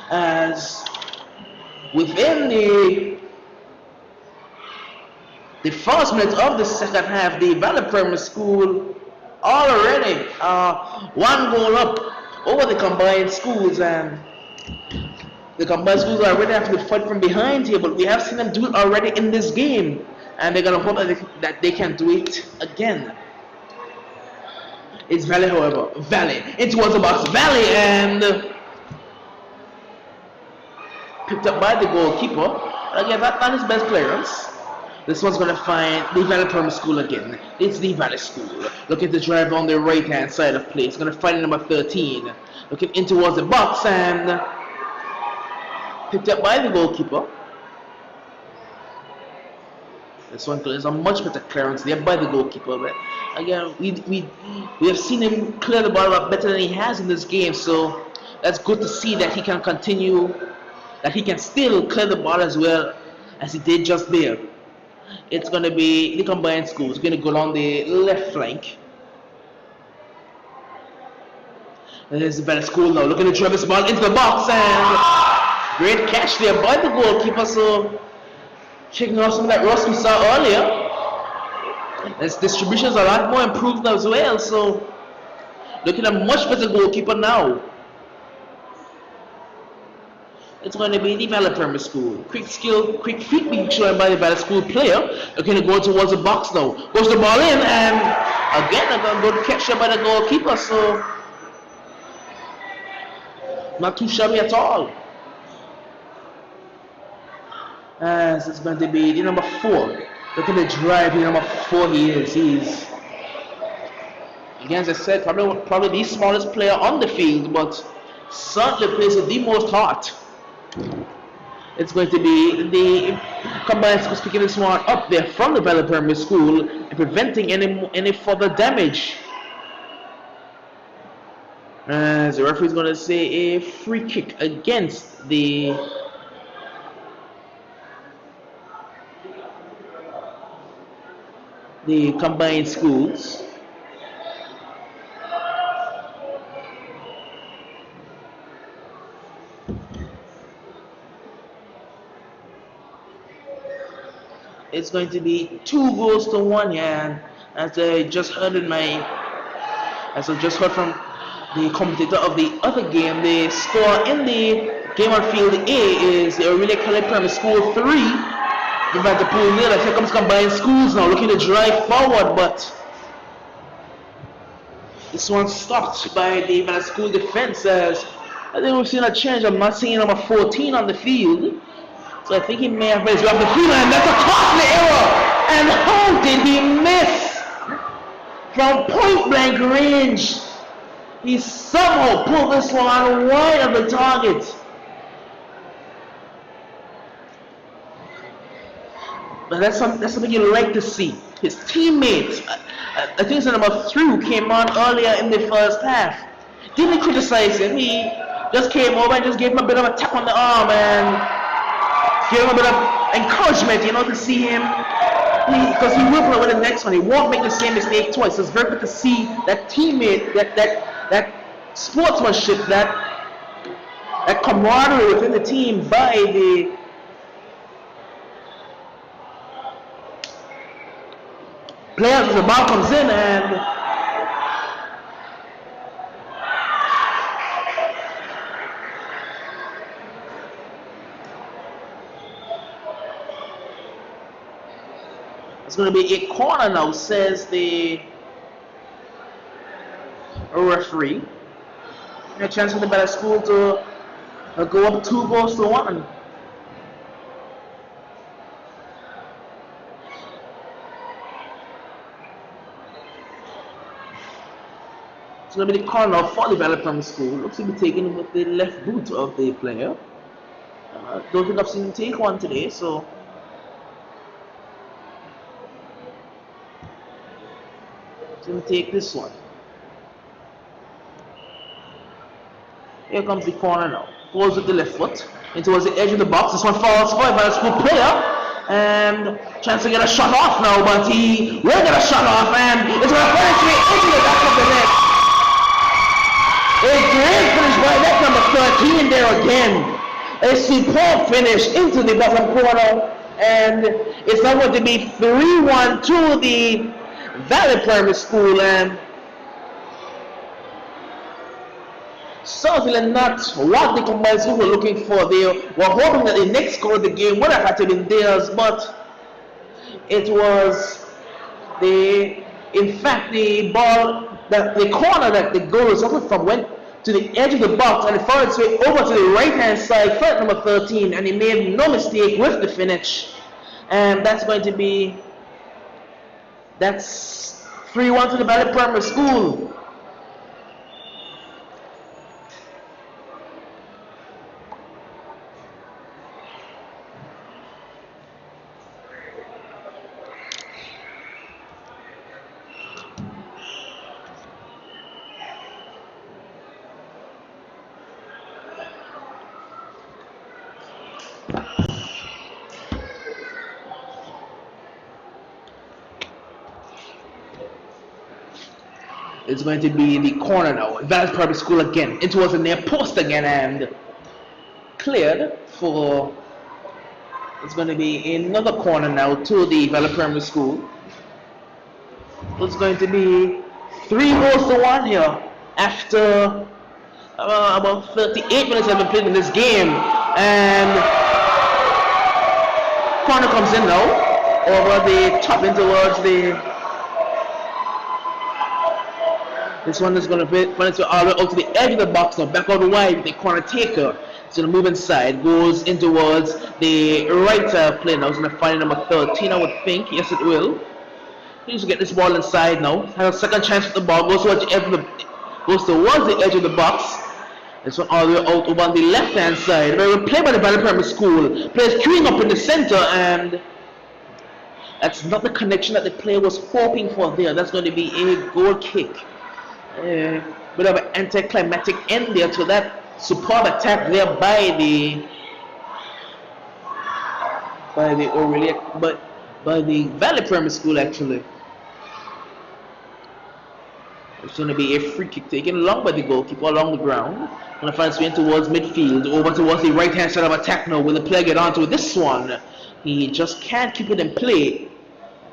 Speaker 1: As within the first minute of the second half, the Valley Primary School already one goal up over the combined schools, and the combined schools are already having to fight from behind here, but we have seen them do it already in this game, and they're going to hope that they can do it again. It's Valley, however. Valley in towards the box. Valley, and picked up by the goalkeeper. Again, not his best clearance. This one's going to find the Valley Primary School again. It's the Valley School. Looking to drive on the right-hand side of play. It's going to find number 13. Looking in towards the box, and picked up by the goalkeeper. This one is a much better clearance there by the goalkeeper. But again, we have seen him clear the ball a lot better than he has in this game. So that's good to see that he can continue, that he can still clear the ball as well as he did just there. It's going to be the combined schools going to go down the left flank. And there's the Valley School now looking to drive this ball into the box, and great catch there by the goalkeeper. So checking off some of that rust we saw earlier. His distribution is a lot more improved as well. So looking at a much better goalkeeper now. It's going to be the Valley Primary School. Quick skill, quick feet being shown by the Valley School player. Looking to go towards the box now. Goes the ball in, and again a good catch there by the goalkeeper. So not too shabby at all. As it's going to be the number 4. Looking to drive the number 4 he is. He's, again, as I said, probably the smallest player on the field, but certainly plays with the most heart. It's going to be the combined schools picking this one up there from the Valley Primary School and preventing any further damage. As the referee is going to say a free kick against the combined schools. It's going to be 2-1, yeah. As I just heard from the commentator of the other game, the score in the game on field A is the Aurelia College Primary School 3. Liverpool 0. Here comes combined schools now, looking to drive forward, but this one stopped by the Valley School defense. As I think we've seen a change. I'm not seeing number 14 on the field. So I think he may have raised up the field, and that's a costly error. And how did he miss? From point blank range, he somehow pulled this one wide of the target. But that's something you like to see. His teammates, I think it's number 3 who came on earlier in the first half, didn't criticize him. He just came over and just gave him a bit of a tap on the arm and give him a bit of encouragement, to see him, because he will play with the next one. He won't make the same mistake twice. So it's very good to see that teammate, that sportsmanship, that camaraderie within the team by the players as the ball comes in, and it's going to be a corner now, says the referee. A chance for the Valley School to go up 2-1. It's going to be the corner for the Valley Primary School. Looks to be taken with the left boot of the player. Don't think I've seen him take one today, so he's going to take this one. Here comes the corner now. Goes with the left foot in towards the edge of the box. This one falls for a Valley School player. And chance to get a shot off now, but he will get a shot off, and it's going to finish me into the back of the net. A great finish by net number 13 there again. A superb finish into the bottom corner, and it's now going to be 3-1 to the Valley Primary School, and certainly not what the combined school were looking for. They were hoping that the next score of the game would have had to been theirs, but it was in fact the ball, that the corner that the goal was open from went to the edge of the box and it found its way over to the right hand side for number 13, and he made no mistake with the finish, and that's 3-1 to the Valley Primary School. It's going to be the corner now. Valley Primary School again. It was a near post again and cleared for. It's going to be another corner now to the Valley Primary School. It's going to be 3-1 here after about 38 minutes have been played in this game, and corner comes in now over the top in towards the. This one is going to run it all the way out to the edge of the box now, back out wide, the corner taker. It's going to move inside, goes in towards the right play now. It's going to find number 13, I would think. Yes, it will. He needs to get this ball inside now. Has a second chance with the ball, goes towards the edge of the box. This one all the way out over on the left-hand side. Very well played by the Valley Primary School. Players queuing up in the center, and that's not the connection that the player was hoping for there. That's going to be a goal kick. Bit of an anticlimactic end there to that superb attack there by the Valley Primary School. Actually, it's going to be a free kick taken along by the goalkeeper along the ground. Going to find its way towards midfield, over towards the right hand side of attack now. Will the player get onto this one? He just can't keep it in play.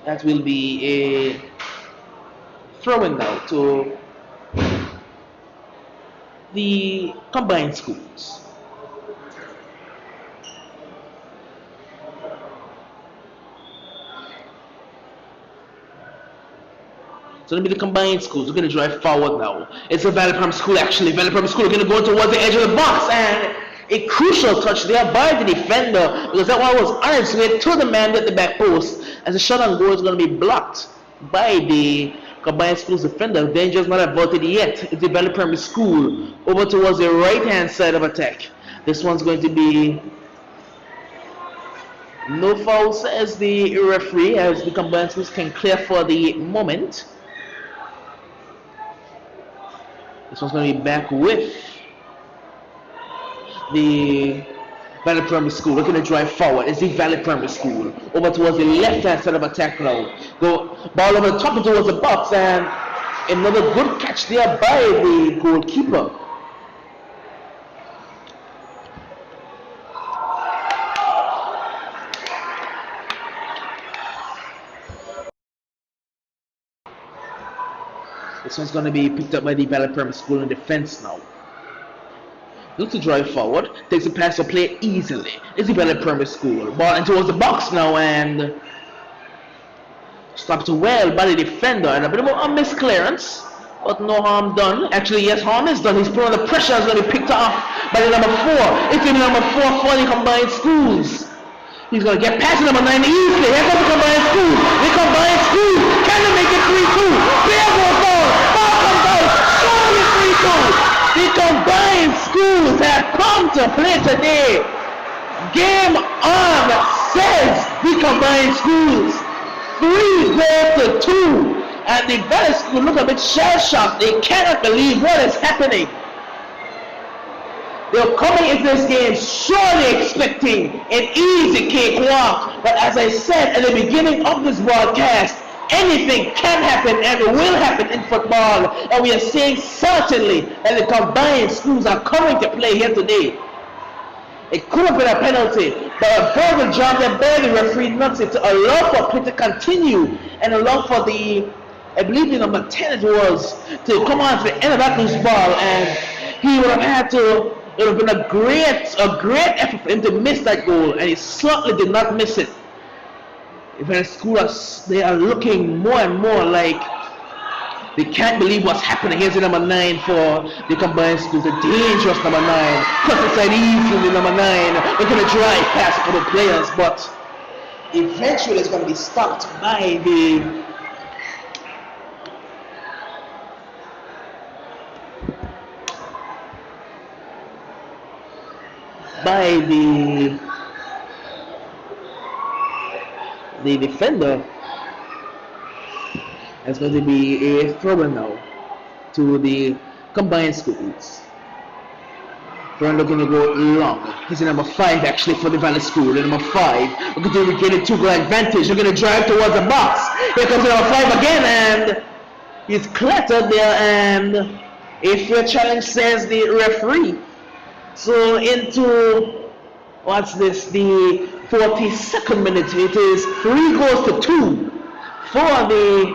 Speaker 1: That will be a throw-in now to the combined schools. So it'll be the combined schools. We're going to drive forward now. It's a Valley Primary School actually. Valley Primary School are going to go towards the edge of the box, and a crucial touch there by the defender, because that one was on its way to the man at the back post, as the shot on goal is going to be blocked by the combined schools defender. Danger is not averted yet. It's the Valley Primary School over towards the right hand side of attack. This one's going to be no foul, says the referee, as the combined schools can clear for the moment. This one's going to be back with the Valley Primary School. We're going to drive forward. It's the Valley Primary School over towards the left hand side of attack now. Go ball over the top and towards the box, and another good catch there by the goalkeeper. This one's going to be picked up by the Valley Primary School in defense now. Looks to drive forward, takes the pass to play easily. It's the Valley Primary School. Ball in towards the box now, and stopped well by the defender, and a bit of a missed clearance, but no harm done. Actually, yes, harm is done. He's put on the pressure. Is going to be picked off by the number 4. It's the number 4 for the combined schools. He's going to get past the number 9 easily. Here comes the combined schools. The combined schools can they make it 3-2? There goes ball. Ball comes out. Surely The combined schools have come to play today. Game on, says the combined schools. 3 goals to 2. And the Valley School look a bit shell-shocked. They cannot believe what is happening. They're coming into this game surely expecting an easy cakewalk. But as I said at the beginning of this broadcast, anything can happen and will happen in football. And we are saying certainly that the combined schools are coming to play here today. It could have been a penalty, but a very good job there by the referee not to allow for play to continue and allow for the, I believe the number 10 it was, to come on to the end of that loose ball, and he would have had to, it would have been a great effort for him to miss that goal, and he certainly did not miss it. Even school, they are looking more and more like they can't believe what's happening. Here's the number 9 for the combined schools, the dangerous number 9. Cuts inside easily, the number 9. They're going to drive past for the players, but eventually it's going to be stopped by the defender. It's going to be a throw now to the combined schools. They're looking to go long. He's number 5 actually for the Valley School. The number 5. We're going to get a 2-goal advantage. We're going to drive towards the box. Here comes the number 5 again, and he's clattered there, and a fair challenge, says the referee. So into, what's this, the 42nd minute. It is 3 goals to 2 for the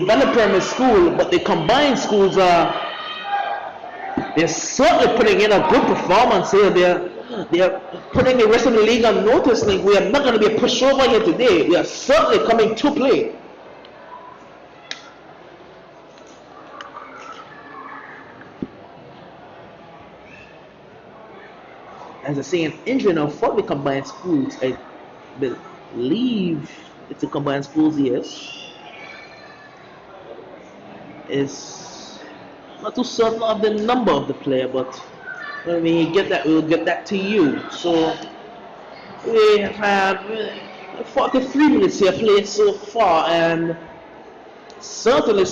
Speaker 1: Valley School, but the combined schools they're certainly putting in a good performance here. They're putting the rest of the league on notice. Like, we are not going to be a pushover here today. We are certainly coming to play. As I say, an injury now for the combined schools. I believe it's the combined schools, yes. Is not too certain of the number of the player, but when we get that, we'll get that to you. So we have had 43 minutes here played so far, and certainly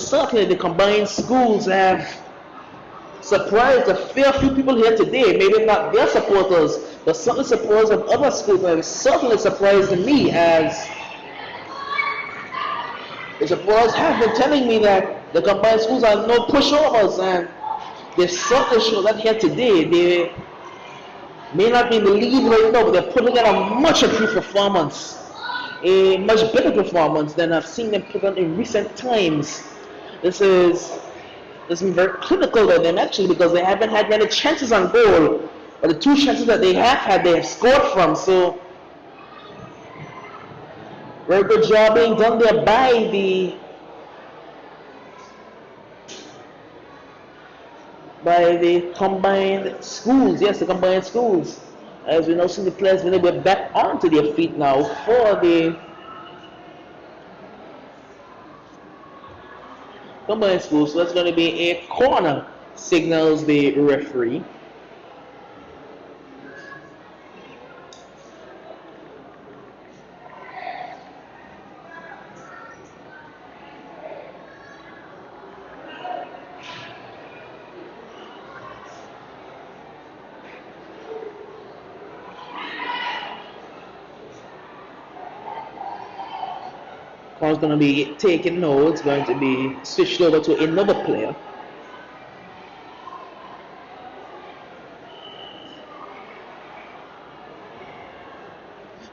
Speaker 1: the combined schools have surprised a fair few people here today. Maybe not their supporters, but certainly supporters of other schools. And it certainly surprised me, as the supporters have been telling me that the combined schools are no pushovers, and they certainly show that here today. They may not be in the lead right now, but they're putting in a much improved performance, a much better performance than I've seen them put on in recent times. This has been very critical of them actually, because they haven't had many chances on goal, but the 2 chances that they have had, they have scored from. So very good job being done there by the combined schools. Yes, the combined schools. As we now see the players when they get back onto their feet now for the combined schools. So that's going to be a corner, signals the referee. Is going to be taken now. It's going to be switched over to another player.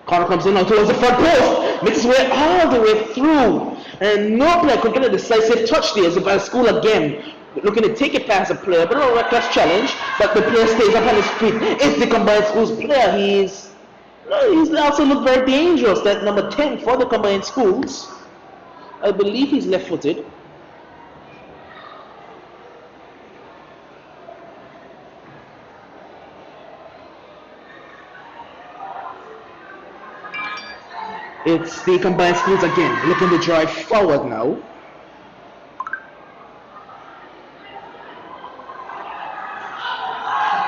Speaker 1: Corner comes in now towards the front post, makes his way all the way through, and no player could get a decisive touch there. As if school again looking to take it past the player, but a reckless challenge. But the player stays up on his feet. It's the combined schools player. He's also looked very dangerous. That number 10 for the combined schools. I believe he's left-footed. It's the combined schools again, looking to drive forward now.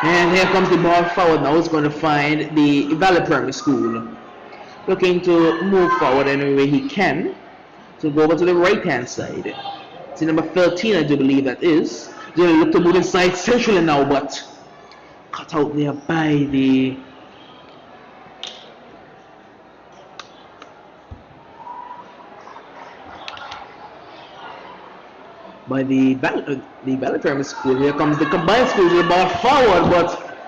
Speaker 1: And here comes the ball forward now. It's going to find the Valley Primary School. Looking to move forward any way he can. To go over to the right hand side. It's number 13, I do believe that is. They look to move inside centrally now, but cut out there by the Valley Primary School. Here comes the combined school with the ball forward, but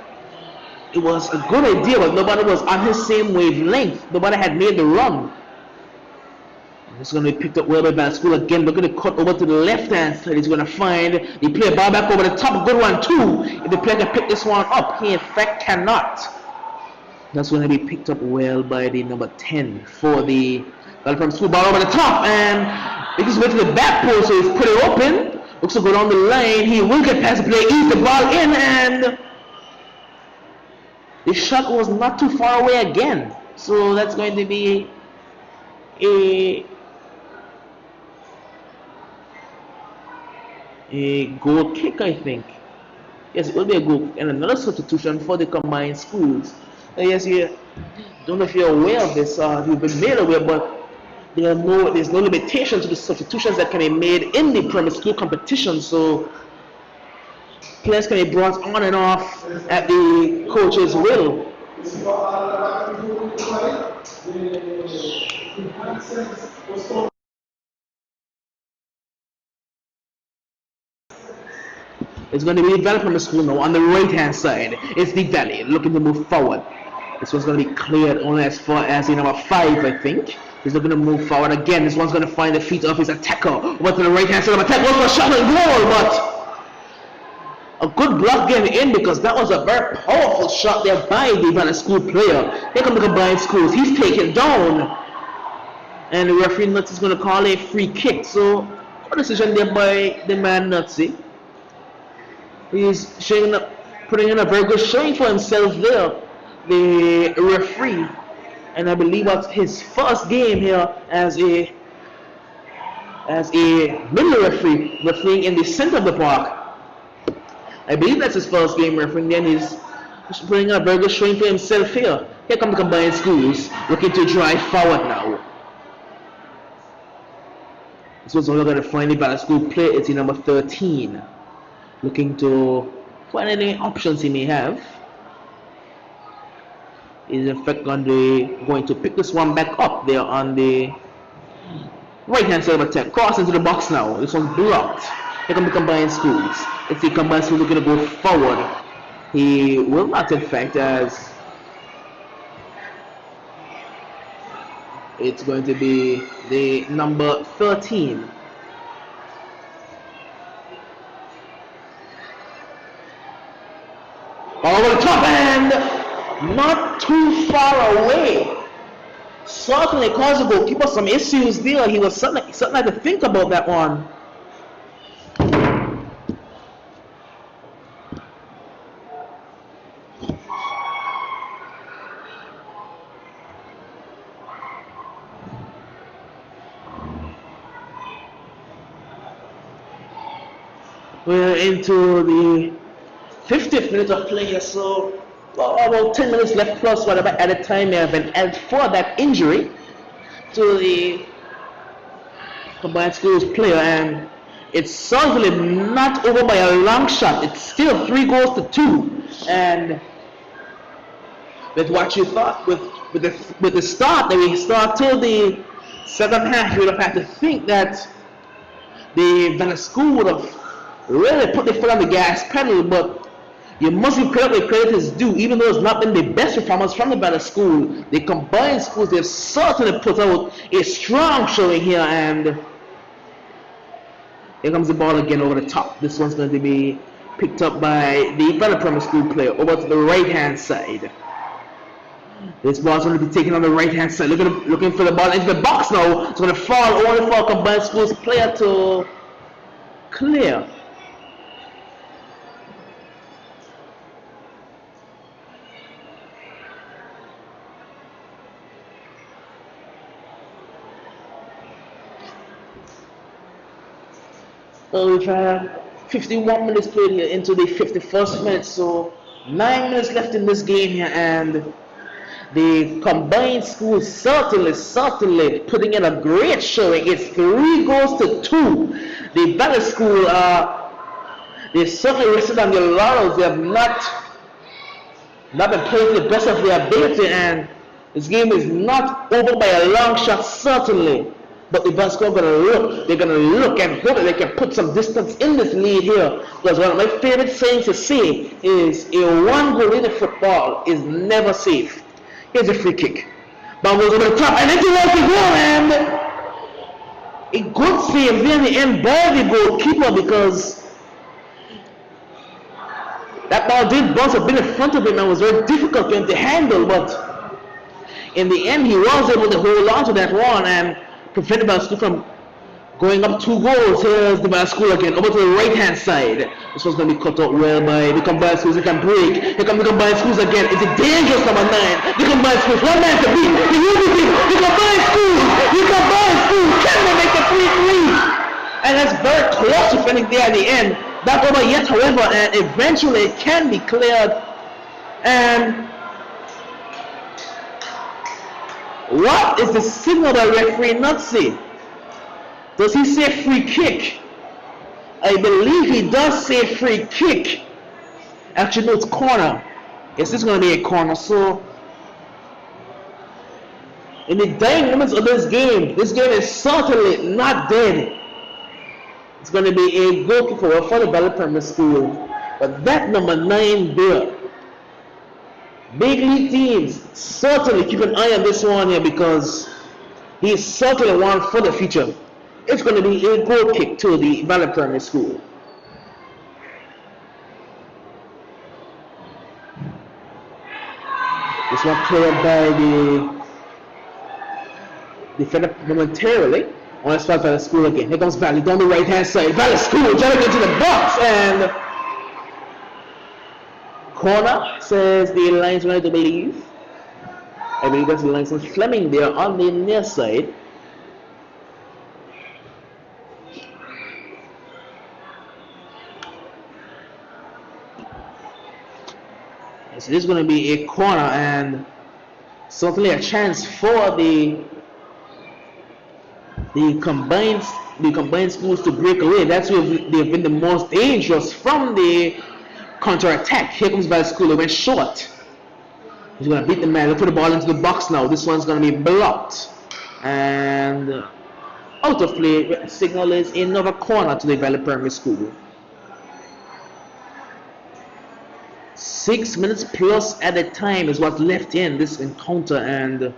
Speaker 1: it was a good idea, but nobody was on his same wavelength. Nobody had made the run. It's going to be picked up well by Valley School again. We're going to cut over to the left hand side. He's going to find the player ball back over the top. Good one too. If the player can pick this one up, he in fact cannot. That's going to be picked up well by the number 10 for the Valley Primary School. Ball over the top, and he just went to the back post, so he's pretty open. Looks to go down the line. He will get past the player, ease the ball in, and the shot was not too far away again. So that's going to be a goal kick, I think. Yes, it will be a goal, and another substitution for the combined schools. Yes, you don't know if you're aware of this, you've been made aware, but there's no limitation to the substitutions that can be made in the primary school competition. So players can be brought on and off at the coach's will. It's going to be Valley Primary School now on the right hand side. It's the Valley looking to move forward. This one's going to be cleared only as far as the number 5, I think. He's looking to move forward again. This one's going to find the feet of his attacker. Over to the right hand side of attack. Goes for a shot and goal, but a good block getting in, because that was a very powerful shot there by the Valley School player. Here come the combined schools. He's taken down, and the referee Nuts is going to call a free kick. So good decision there by the man Nutsy. He's putting in a very good showing for himself there, the referee, and I believe that's his first game here as a middle referee, refereeing in the center of the park. I believe that's his first game refereeing. Then he's putting in a very good showing for himself here. Here come the combined schools, looking to drive forward now. This was only going to find the Valley School player. It's the number 13. Looking to find any options he may have. He's in fact going to pick this one back up there on the right hand side of attack. Cross into the box now. This one's blocked. Here come the combined schools. Let's see, combined schools looking to go forward. He will not, in fact, as it's going to be the number 13. Over the top, and not too far away. Certainly caused the goalkeeper some issues there. He was certainly had to think about that one. We're into the 50th minute of play here, so about 10 minutes left plus whatever added time may have been added for that injury to the combined schools player, and it's certainly not over by a long shot. It's still 3-2, and with what you thought with the start that we start till the second half, you would have had to think that the Valley School would have really put their foot on the gas pedal, but you must be credit where credit is due. Even though it's not been the best performance from the Valley School, the combined schools, they've certainly put out a strong showing here, and here comes the ball again over the top. This one's going to be picked up by the Valley Primary School player over to the right hand side. This ball's going to be taken on the right hand side, looking for the ball into the box now. It's going to fall only for a combined schools player to clear. We've had 51 minutes played here into the 51st minute, so 9 minutes left in this game here, and the combined school certainly putting in a great showing. It's 3 goals to 2. The Valley School, they certainly rested on their laurels. They have not been playing to the best of their ability, and this game is not over by a long shot, certainly. But the Valley School are they're going to look and hope that they can put some distance in this lead here. Because one of my favorite sayings to say is a 1-goal lead in football is never safe. Here's a free kick. Ball goes over the top, and into the goal, and a good save there in the end by the goalkeeper, because that ball did bounce a bit in front of him and was very difficult for him to handle, but in the end he was able to hold on to that one and prevent the Valley School from going up 2 goals. Here's the Valley School again, over to the right hand side. This one's going to be cut out well by the combined schools. It can break. Here come the combined schools again. It's a dangerous number 9. The combined schools, one man to beat. The unity, the combined schools, can they make a 3-3? And that's very close to finishing there at the end. Not over yet, however, and eventually it can be cleared. And what is the signal that referee not see? Does he say free kick? I believe he does say free kick. Actually, no, it's corner. Yes, this is going to be a corner. So, in the dying moments of this game is certainly not dead. It's going to be a goal kick for the Valley Primary School. But that number 9 there. Big league teams certainly keep an eye on this one here, because he's certainly one for the future. It's going to be a goal kick to the Valley Primary School. This one cleared by the defender momentarily. On the spot by the school again. Here comes Valley down the right hand side. Valley School trying to get to the box, and corner, says the linesman, I believe. I believe that's the linesman Fleming there on the near side. So this is going to be a corner, and certainly a chance for the combined schools to break away. That's where they've been the most dangerous from the counter-attack. Here comes Valley School. They went short. He's going to beat the man. They'll put the ball into the box now. This one's going to be blocked. And out of play. Signal is another corner to the Valley Primary School. 6 minutes plus at a time is what's left in this encounter, and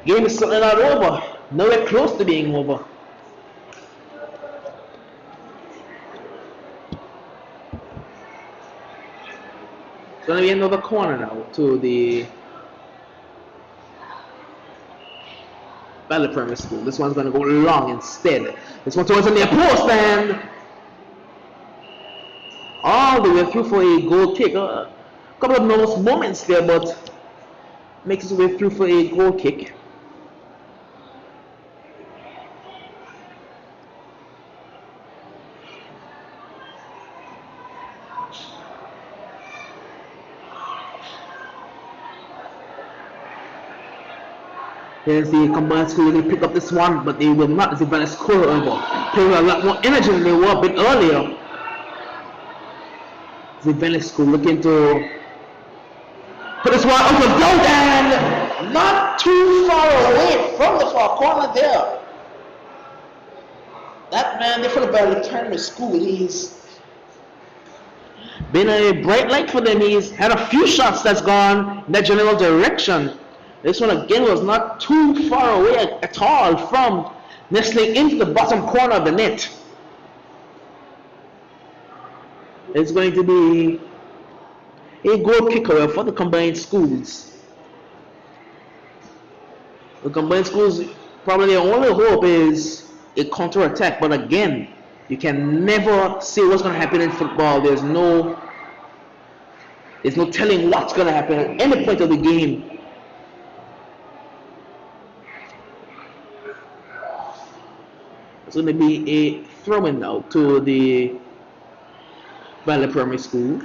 Speaker 1: game is certainly not over. Nowhere close to being over. It's going to be another corner now to the Valley Primary School. This one's going to go long instead. This one towards the near post, and all the way through for a goal kick. A couple of nervous moments there, but makes his way through for a goal kick. Here's the combined school. They pick up this one, but they will not. As the Valley score over. Playing a lot more energy than they were a bit earlier. The Valley School looking to put this one out of doubt, and not too far away from the far corner there. That man there for the Valley Primary School, he's been a bright light for them. He's had a few shots that's gone in that general direction. This one again was not too far away at all from nestling into the bottom corner of the net. It's going to be a goal kicker for the combined schools. The combined schools, probably their only hope is a counter-attack, but again, you can never say what's going to happen in football. There's no telling what's going to happen at any point of the game. It's going to be a throw-in now to the Valley Primary School.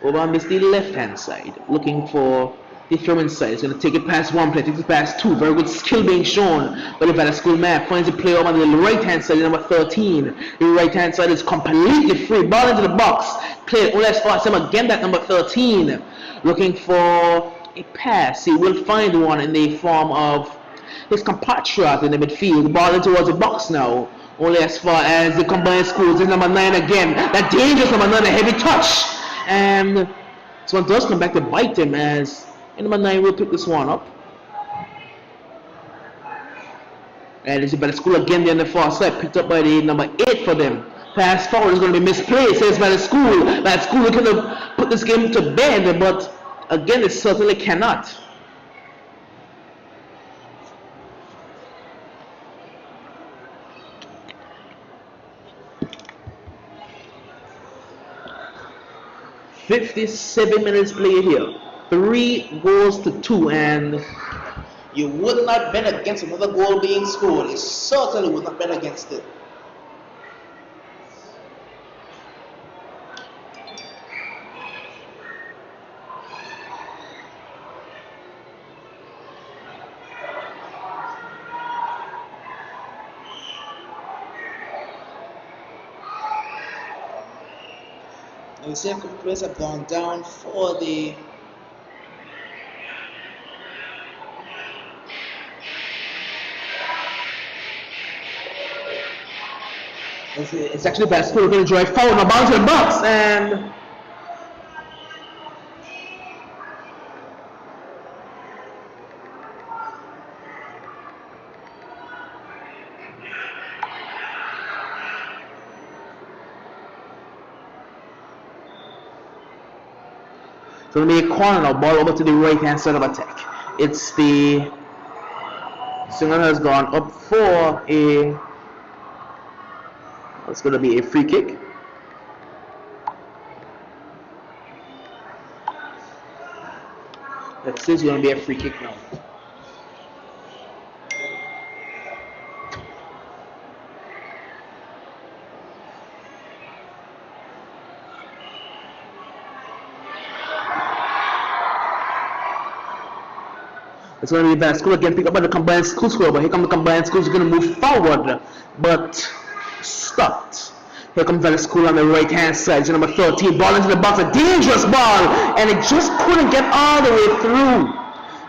Speaker 1: Over on this the left hand side, looking for the throwing side. It's going to take it past one player, takes it past two. Very good skill being shown by the Valley School map. Finds the player over on the right hand side, number 13. The right hand side is completely free. Ball into the box. Played only as far as him again, that number 13. Looking for a pass. He will find one in the form of his compatriot in the midfield. The ball in towards the box now. Only as far as the combined schools. Is number 9 again. That dangerous number 9, a heavy touch. And this one does come back to bite him as number 9 will pick this one up. And it's by the school again there on the far side, picked up by the number 8 for them. Pass forward is going to be misplaced, says by the school. That school looking to put this game to bed, but again it certainly cannot. "57 minutes played here. 3 goals to 2, and you would not bet against another goal being scored. You certainly would not bet against it. The same couple players have gone down for the it's actually bad school going to drive forward, now bounce to the box, and it's going to be a corner now, ball over to the right hand side of attack. It's the signal has gone up for a, it's going to be a free kick. That says going to be a free kick now. It's going to be bad. School again, pick up by the combined school score, but here come the combined schools, going to move forward, but stopped. Here comes the school on the right hand side. It's number 13, ball into the box, a dangerous ball, and it just couldn't get all the way through.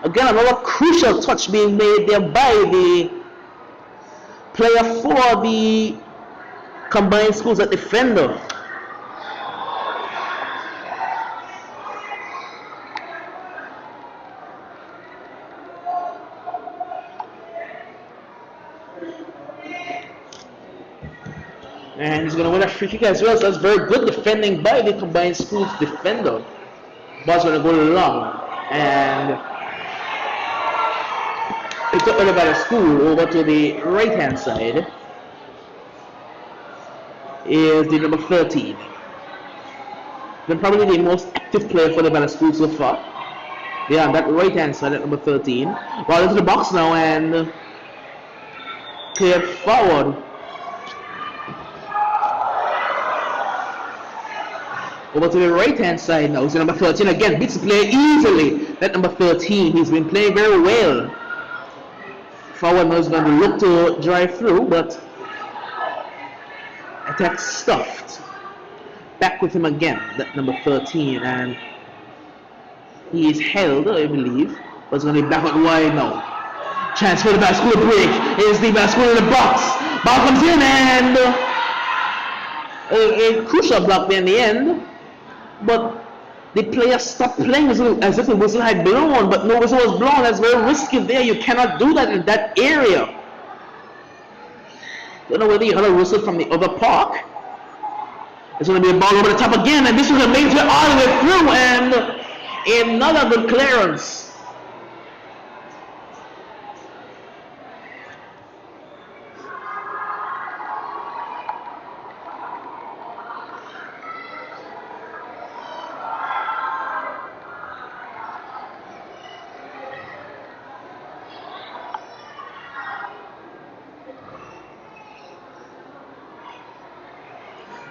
Speaker 1: Again, another crucial touch being made there by the player for the combined schools at defender. And he's going to win a free kick as well, so that's very good defending by the combined schools defender. Ball's going to go long, and picked up by the school over to the right hand side is the number 13. Then probably the most active player for the Valley School so far. Yeah, on that right hand side at number 13. Ball into the box now and cleared forward. Over to the right hand side now. So number 13 again beats the player easily. That number 13, he's been playing very well. Forward now is going to look to drive through, but attack stuffed. Back with him again, that number 13, and he is held, I believe, but it's going to be back out wide now. Chance for the Bascool break. Is the Bascool in the box. Ball comes in, and a crucial block there in the end. But the player stopped playing as if the whistle had blown, but no whistle was blown. That's very risky there. You cannot do that in that area. Don't know whether you heard a whistle from the other park. It's going to be a ball over the top again, and this was a major all the way through, and another good clearance.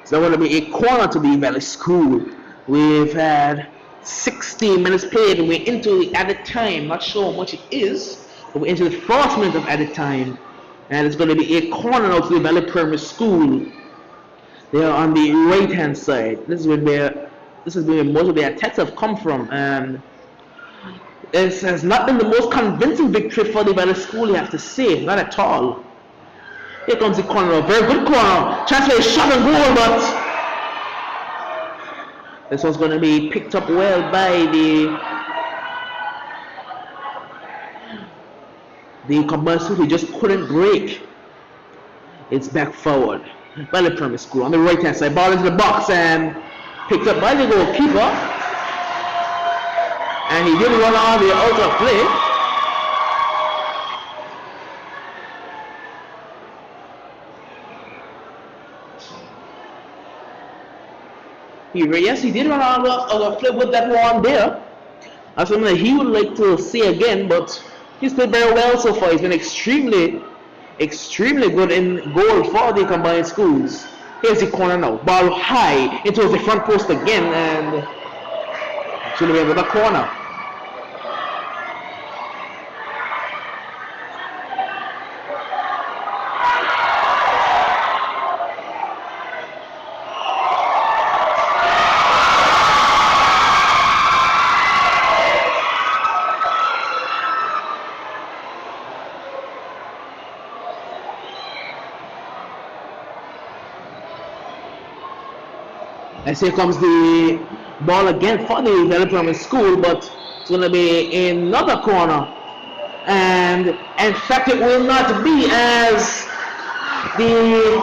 Speaker 1: So going to be a corner to the Valley School. We've had 60 minutes played and we're into the added time. Not sure how much it is, but we're into the first minute of added time. And it's going to be a corner now to the Valley Primary School. They are on the right hand side. This is where most of their attacks have come from. And it has not been the most convincing victory for the Valley School, you have to say. Not at all. Here comes the corner. Very good corner. Chance for a shot and goal, but this one's going to be picked up well by the combined school. He just couldn't break. It's back forward. Valley Primary School on the right hand side. Ball into the box and picked up by the goalkeeper. And he didn't run all the way out of play. Yes, he did run out of play with that one there. That's something that he would like to see again, but he's played very well so far. He's been extremely good in goal for the combined schools. Here's the corner now. Ball high into the front post again, and should be another corner. As here comes the ball again for the Valley Primary School, but it's going to be another corner. And in fact, it will not be, as the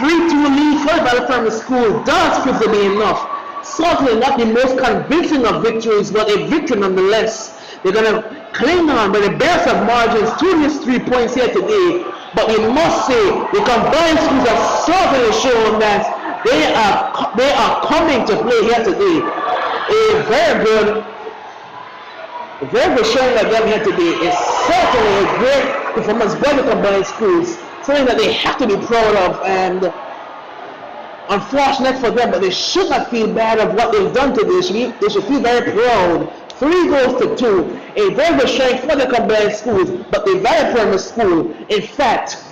Speaker 1: 3-2 lead for the Valley Primary School does prove to be enough. Certainly not the most convincing of victories, but a victory nonetheless. They're going to cling on by the best of margins to these 3 points here today. But we must say the combined schools have certainly shown that they are coming to play here today. A very good showing of them here today is certainly a great performance by the combined schools. Something that they have to be proud of, and unfortunate for them, but they should not feel bad of what they've done today. They should feel very proud. 3 goals to 2. A very good showing for the combined schools, but the Valley Primary School, in fact,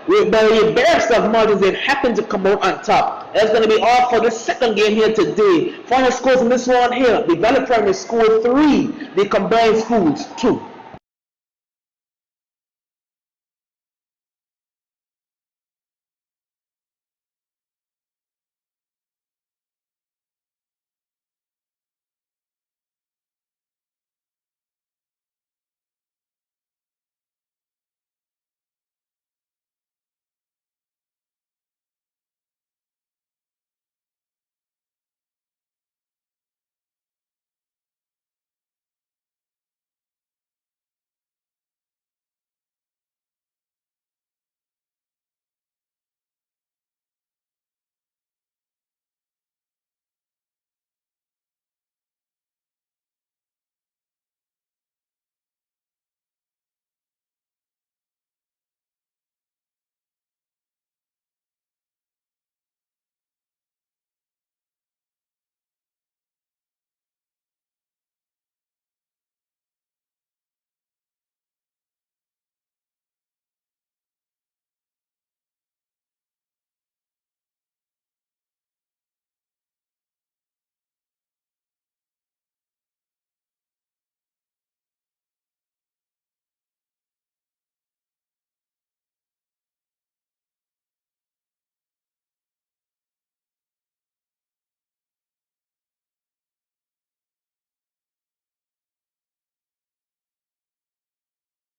Speaker 1: by the best of margins, they happen to come out on top. That's going to be all for the second game here today. Final scores in this one here: the Valley Primary School 3, the combined schools 2.